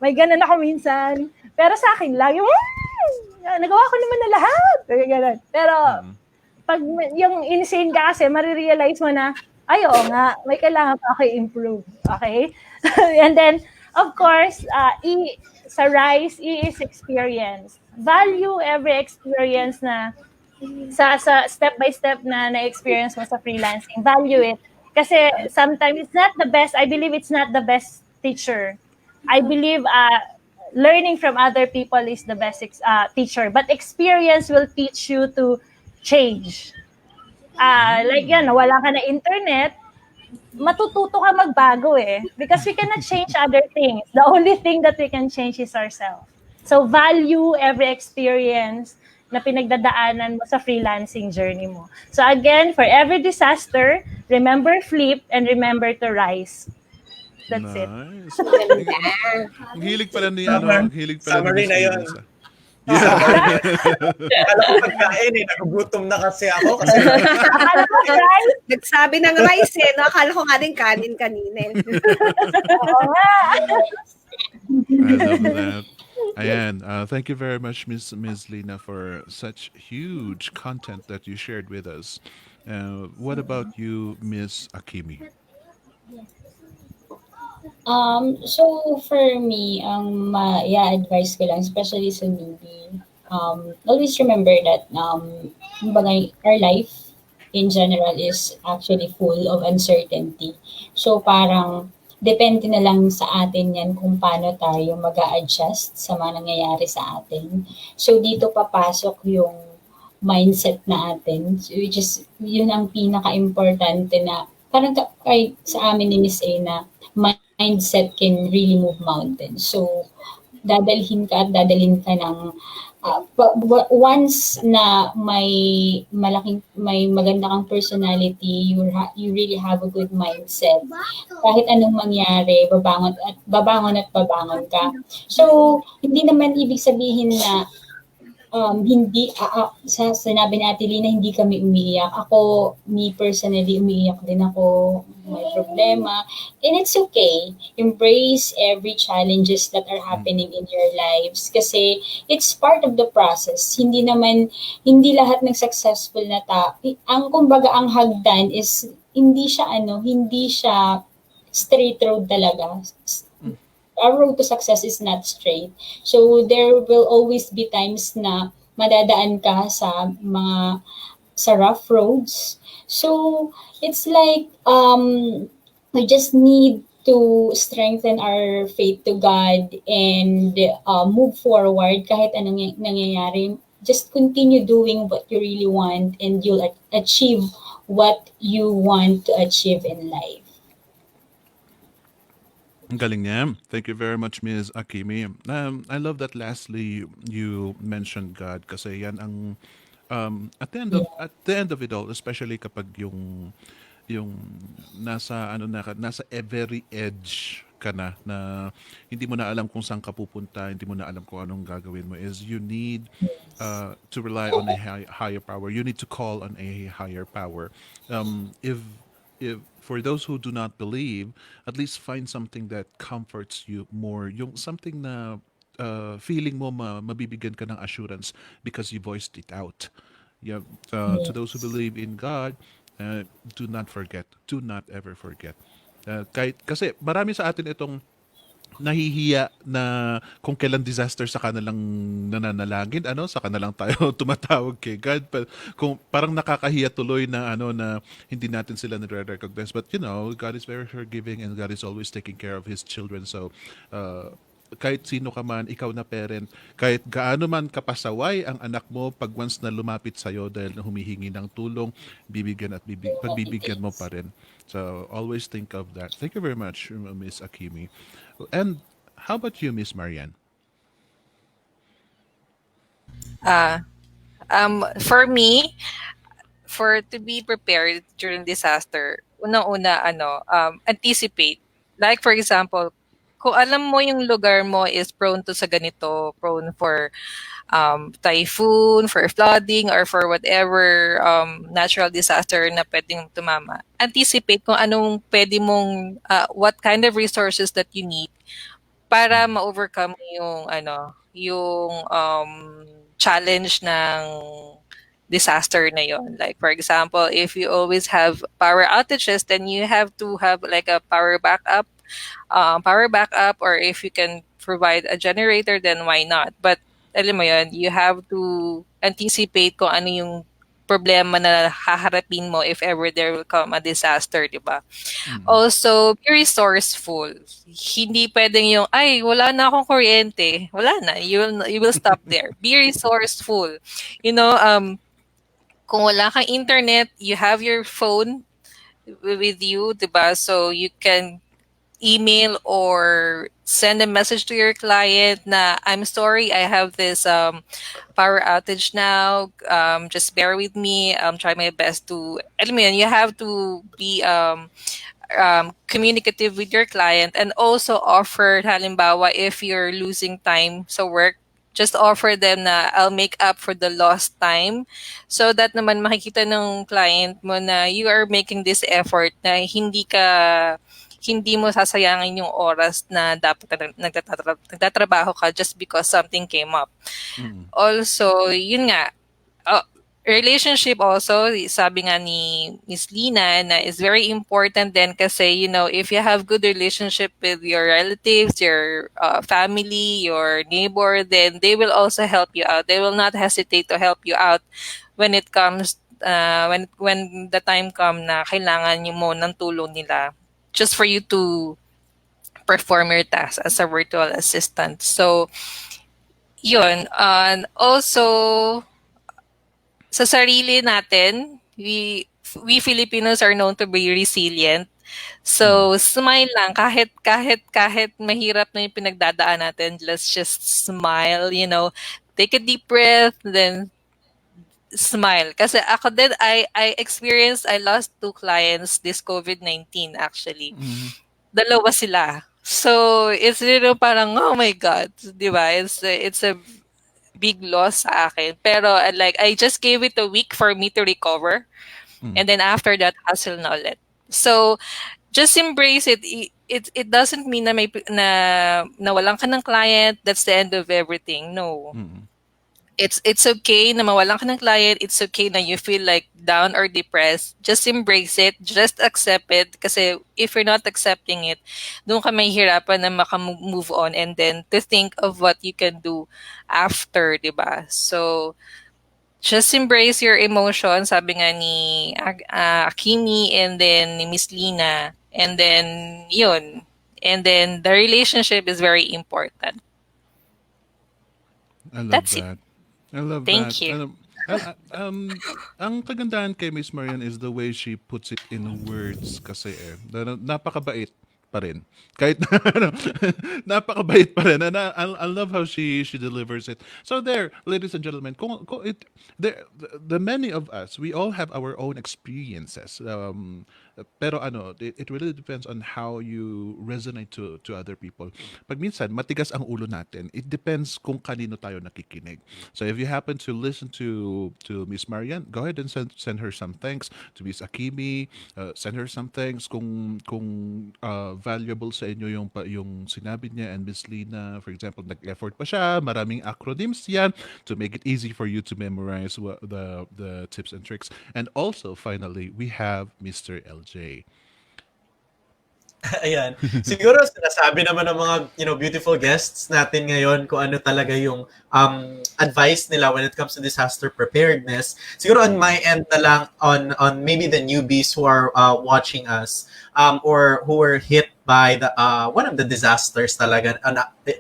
May ganun ako minsan. Pero sa akin lang, yung, nagawa ko naman na lahat. Ganun. Pero, pag yung insane ka kasi, marirealize mo na, ay, oo nga, may kailangan pa ako i-improve. Okay? And then, of course, sa RISE, E is experience. Value every experience na sa step-by-step na na-experience mo sa freelancing. Value it. Kasi sometimes it's not the best. I believe it's not the best teacher. I believe learning from other people is the best teacher. But experience will teach you to change. Like yan, wala ka na internet, matututo ka magbago eh. Because we cannot change other things. The only thing that we can change is ourselves. So value every experience na pinagdadaanan mo sa freelancing journey mo. So again, for every disaster, remember flip and remember to rise. That's it. Nice. Ang hilig pala ni Summary na yun. Elisa. Akala ko pagkain nagugutom na kasi ako. Kasi Akala mo, rice? Nagsabi ng rice eh. No? Akala ko nga din kanin kanina. Oo nga. I love that. Ayan, thank you very much, Miss Lina, for such huge content that you shared with us. What about you, Miss Akimi? So for me, ang advice ko lang, especially sa newbie, always remember that kumbaga, our life in general is actually full of uncertainty. So parang depende na lang sa atin yan kung paano tayo mag-a-adjust sa mga nangyayari sa atin. So dito papasok yung mindset na atin, which is yun ang pinaka-importante na parang kay sa amin ni Miss A na mindset can really move mountains. So dadalhin ka ng once na may maganda kang personality, you really have a good mindset. Kahit anong mangyari, babangon ka. So hindi naman ibig sabihin na hindi sa sinabi natin Lina, hindi kami umiiyak. Me personally, umiiyak din ako. May problema. And it's okay. Embrace every challenges that are happening in your lives. Kasi it's part of the process. Hindi lahat ng successful na ang hagdan is hindi siya straight road talaga. Our road to success is not straight. So there will always be times na madadaan ka sa rough roads. So it's like we just need to strengthen our faith to God and move forward kahit anong nangyayari. Just continue doing what you really want and you'll achieve what you want to achieve in life. Ang galing niya. Thank you very much, Ms. Akimi. I love that lastly you mentioned God kasi yan ang at the end of it all, especially kapag yung nasa very edge ka na hindi mo na alam kung saan ka pupunta, hindi mo na alam kung anong gagawin mo, is you need to rely on a higher power. You need to call on a higher power. If for those who do not believe, at least find something that comforts you more. Yung something na feeling mo mabibigyan ka ng assurance because you voiced it out. Yeah, to those who believe in God, do not forget. Do not ever forget. Kasi marami sa atin itong nahihiya na kung kailan disaster sa kanilang nananalangin, sa kanilang tayo tumatawag kay God. Kung parang nakakahiya tuloy na na hindi natin sila nire-recognize. But God is very forgiving and God is always taking care of His children. So, kahit sino ka man, ikaw na parent, kahit gaano man kapasaway ang anak mo, pag once na lumapit sa'yo dahil na humihingi ng tulong, bibigyan at pagbibigyan mo pa rin. So, always think of that. Thank you very much, Miss Akimi. And how about you, Miss Marianne? For me, for to be prepared during disaster, unang-una, anticipate. Like for example, kung alam mo yung lugar mo is prone to sa ganito, prone for typhoon, for flooding, or for whatever natural disaster na pwedeng tumama. Anticipate kung anong pwede mong, what kind of resources that you need para ma-overcome yung challenge ng disaster na yon. Like for example, if you always have power outages, then you have to have like a power backup, or if you can provide a generator, then why not? But alam mo yun, you have to anticipate kung ano yung problema na haharapin mo if ever there will come a disaster, di ba? Also, be resourceful. Hindi pwedeng yung, ay, wala na akong kuryente. Wala na. You will stop there. Be resourceful. You know, kung wala kang internet, you have your phone with you, diba? So you can email or send a message to your client na, I'm sorry, I have this power outage now. Just bear with me. Try my best to, alam mo yun, you have to be communicative with your client, and also offer, halimbawa, if you're losing time sa work, just offer them na I'll make up for the lost time, so that naman makikita ng client mo na you are making this effort, na hindi mo sasayangin yung oras na dapat nagtatrabaho ka just because something came up. Also, yun nga, relationship also, sabi nga ni Miss Lina, na is very important din kasi, if you have good relationship with your relatives, your family, your neighbor, then they will also help you out. They will not hesitate to help you out when it comes, when the time come na kailangan mo ng tulong nila just for you to perform your task as a virtual assistant. So, yun. And also, sa sarili natin, we Filipinos are known to be resilient. So, smile lang. Kahit mahirap na yung pinagdadaan natin, let's just smile, take a deep breath, then smile. Kasi ako din, I lost 2 clients this COVID-19 actually. Dalawa sila. So, it's parang, oh my God, di ba? It's a big loss sa akin. Pero like, I just gave it a week for me to recover. And then after that, hustle na ulit. So, just embrace it. It doesn't mean na nawalan ka ng client, that's the end of everything. No. It's okay na mawalan ka ng client. It's okay na you feel like down or depressed. Just embrace it. Just accept it. Kasi if you're not accepting it, doon ka mahihirapan na maka-move on and then to think of what you can do after, di ba? So, just embrace your emotions, sabi nga ni Akimi and then ni Miss Lina. And then, yun. And then, the relationship is very important. I love That's that. I love Thank that. you. Ang kagandahan kay Miss Marian is the way she puts it in words kasi napakabait pa rin. Kahit napakabait pa rin. And I love how she delivers it. So there, ladies and gentlemen, the many of us, we all have our own experiences. Pero it really depends on how you resonate to other people. Pag minsan, matigas ang ulo natin, it depends kung kanino tayo nakikinig. So if you happen to listen to Miss Marian, go ahead and send her some thanks. To Miss Akimi, send her some thanks kung valuable sa inyo yung sinabi niya. And Miss Lina, for example, nag-effort pa siya, maraming acronyms yan to make it easy for you to memorize the tips and tricks. And also, finally, we have Mr. LJ. Ayan. Siguro sinasabi naman ng mga, beautiful guests natin ngayon kung ano talaga yung advice nila when it comes to disaster preparedness. Siguro on my end na lang, on maybe the newbies who are watching us, or who were hit by the one of the disasters talaga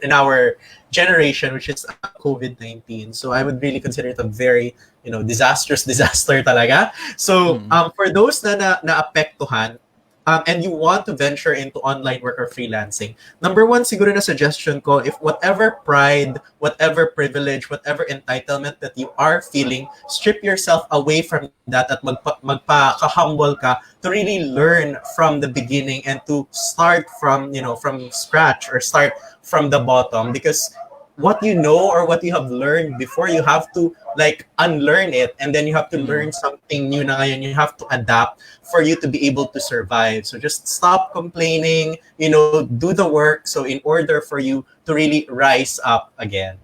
in our generation, which is COVID-19. So I would really consider it a very, disastrous disaster talaga. So for those na naapektuhan, and you want to venture into online work or freelancing, number one, siguro na suggestion ko, if whatever pride, whatever privilege, whatever entitlement that you are feeling, strip yourself away from that at magpa-humble ka to really learn from the beginning and to start from, from scratch or start from the bottom, because what you know or what you have learned before, you have to like unlearn it, and then you have to learn something new na ngayon. You have to adapt for you to be able to survive. So just stop complaining, do the work, so in order for you to really rise up again.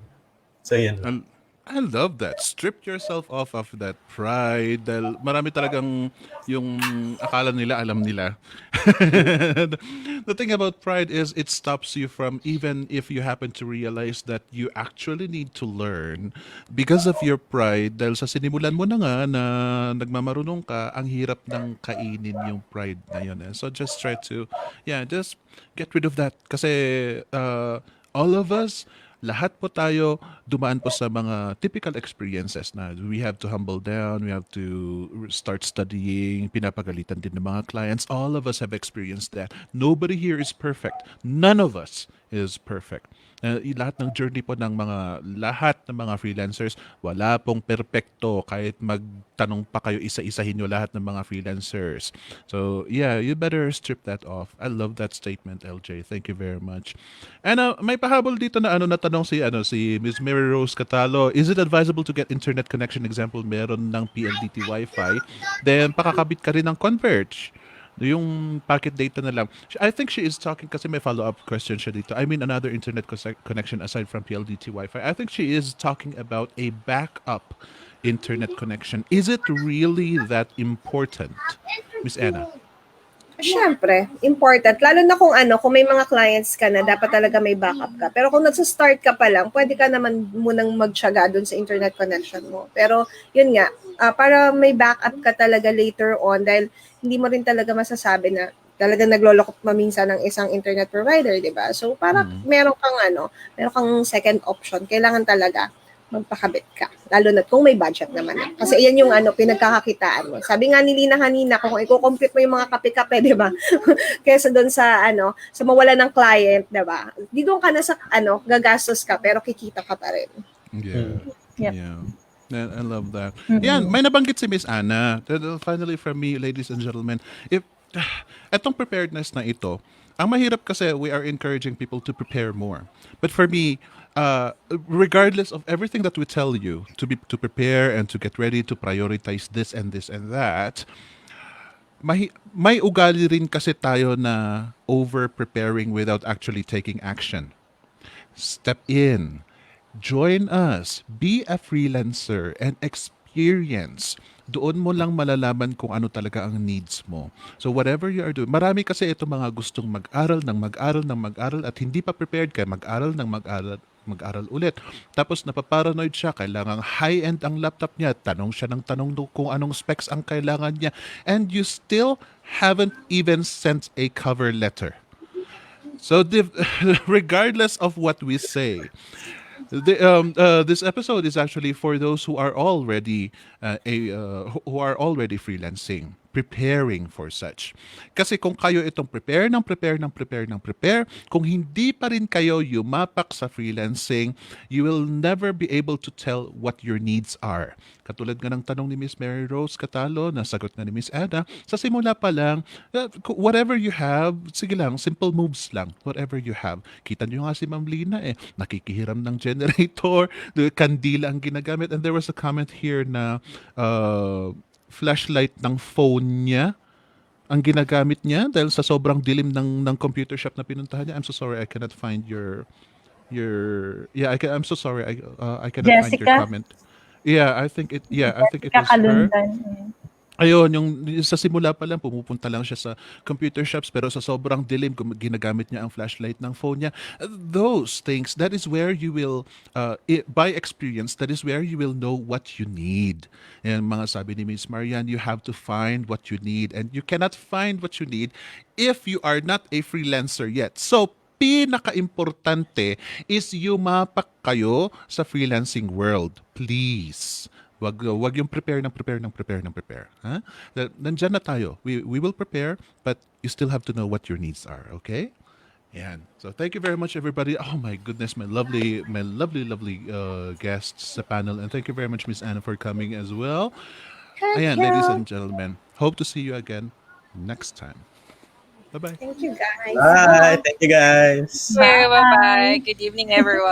So yun. I love that. Strip yourself off of that pride. Dahil marami talagang yung akala nila, alam nila. The thing about pride is it stops you from, even if you happen to realize that you actually need to learn because of your pride. Dahil sa sinimulan mo na nga na nagmamarunong ka, ang hirap ng kainin yung pride na yun. So just try to, just get rid of that. Kasi all of us, lahat po tayo dumaan po sa mga typical experiences na we have to humble down, we have to start studying, pinapagalitan din ng mga clients. All of us have experienced that. Nobody here is perfect. None of us is perfect. Lahat ng journey po ng lahat ng mga freelancers, wala pong perpekto kahit magtanong pa kayo, isa-isahin nyo lahat ng mga freelancers. So, you better strip that off. I love that statement, LJ. Thank you very much. And may pahabol dito na natanong si Ms. Mary Rose Catalo, is it advisable to get internet connection? Example, meron ng PLDT Wi-Fi, then pakakabit ka rin ng Converge. Yung packet data na lang. I think she is talking, kasi may follow-up question siya dito. I mean, another internet connection aside from PLDT Wi-Fi. I think she is talking about a backup internet connection. Is it really that important, Miss Anna? Siyempre, important. Lalo na kung may mga clients ka na dapat talaga may backup ka. Pero kung nagsa-start ka pa lang, pwede ka naman munang magtiyaga doon sa internet connection mo. Pero yun nga, para may backup ka talaga later on, dahil hindi mo rin talaga masasabi na talagang naglolokot maminsan ng isang internet provider, di ba? So, para meron kang second option, kailangan talaga magpakabit ka. Lalo na kung may budget naman. Kasi yan yung pinagkakakitaan mo. Sabi nga ni Lina kanina, kung i-compute mo yung mga kape-kape, di ba? Kaysa doon sa sa mawala ng client, di ba? Di doon ka na sa gagastos ka, pero kikita ka pa rin. Yeah. I love that. Yan, may nabanggit si Miss Anna. Finally, from me, ladies and gentlemen, etong preparedness na ito, ang mahirap kasi we are encouraging people to prepare more. But for me, regardless of everything that we tell you to prepare and to get ready to prioritize this and this and that, may ugali rin kasi tayo na over-preparing without actually taking action. Step in. Join us. Be a freelancer and experience. Doon mo lang malalaman kung ano talaga ang needs mo. So whatever you are doing, marami kasi ito mga gustong mag-aral at hindi pa prepared kaya mag-aral ulit. Tapos napaparanoid siya, kailangang high-end ang laptop niya, tanong siya ng tanong kung anong specs ang kailangan niya, and you still haven't even sent a cover letter. So regardless of what we say, this episode is actually for those who are already freelancing, preparing for such. Kasi kung kayo itong prepare, kung hindi pa rin kayo yumapak sa freelancing, you will never be able to tell what your needs are. Katulad nga ng tanong ni Miss Mary Rose Catalo, nasagot nga ni Miss Ada, sa simula pa lang, whatever you have, sige lang, simple moves lang, whatever you have. Kita nyo nga si Ma'am Lina nakikihiram ng generator, kandila ang ginagamit, and there was a comment here na flashlight ng phone niya ang ginagamit niya dahil sa sobrang dilim ng computer shop na pinuntahan niya. I'm so sorry, I cannot find I'm so sorry, I cannot find your comment. I think it was her. Ayun, yung sa simula pa lang pumupunta lang siya sa computer shops pero sa sobrang dilim ginagamit niya ang flashlight ng phone niya. Those things, that is where you will, by experience, that is where you will know what you need. And mga sabi ni Miss Marian, you have to find what you need and you cannot find what you need if you are not a freelancer yet. So, pinaka-importante is yumapak kayo sa freelancing world. Please. Wag yung prepare ng prepare ng prepare ng prepare. Ha? Nandyan na tayo. We will prepare, but you still have to know what your needs are, okay? Yan. So thank you very much, everybody. Oh my goodness, my lovely guests sa panel, and thank you very much, Miss Anna, for coming as well. Ayan, ladies and gentlemen, hope to see you again next time. Bye bye. Thank you, guys. Bye. Thank you, guys. Bye. Bye-bye. Good evening, everyone.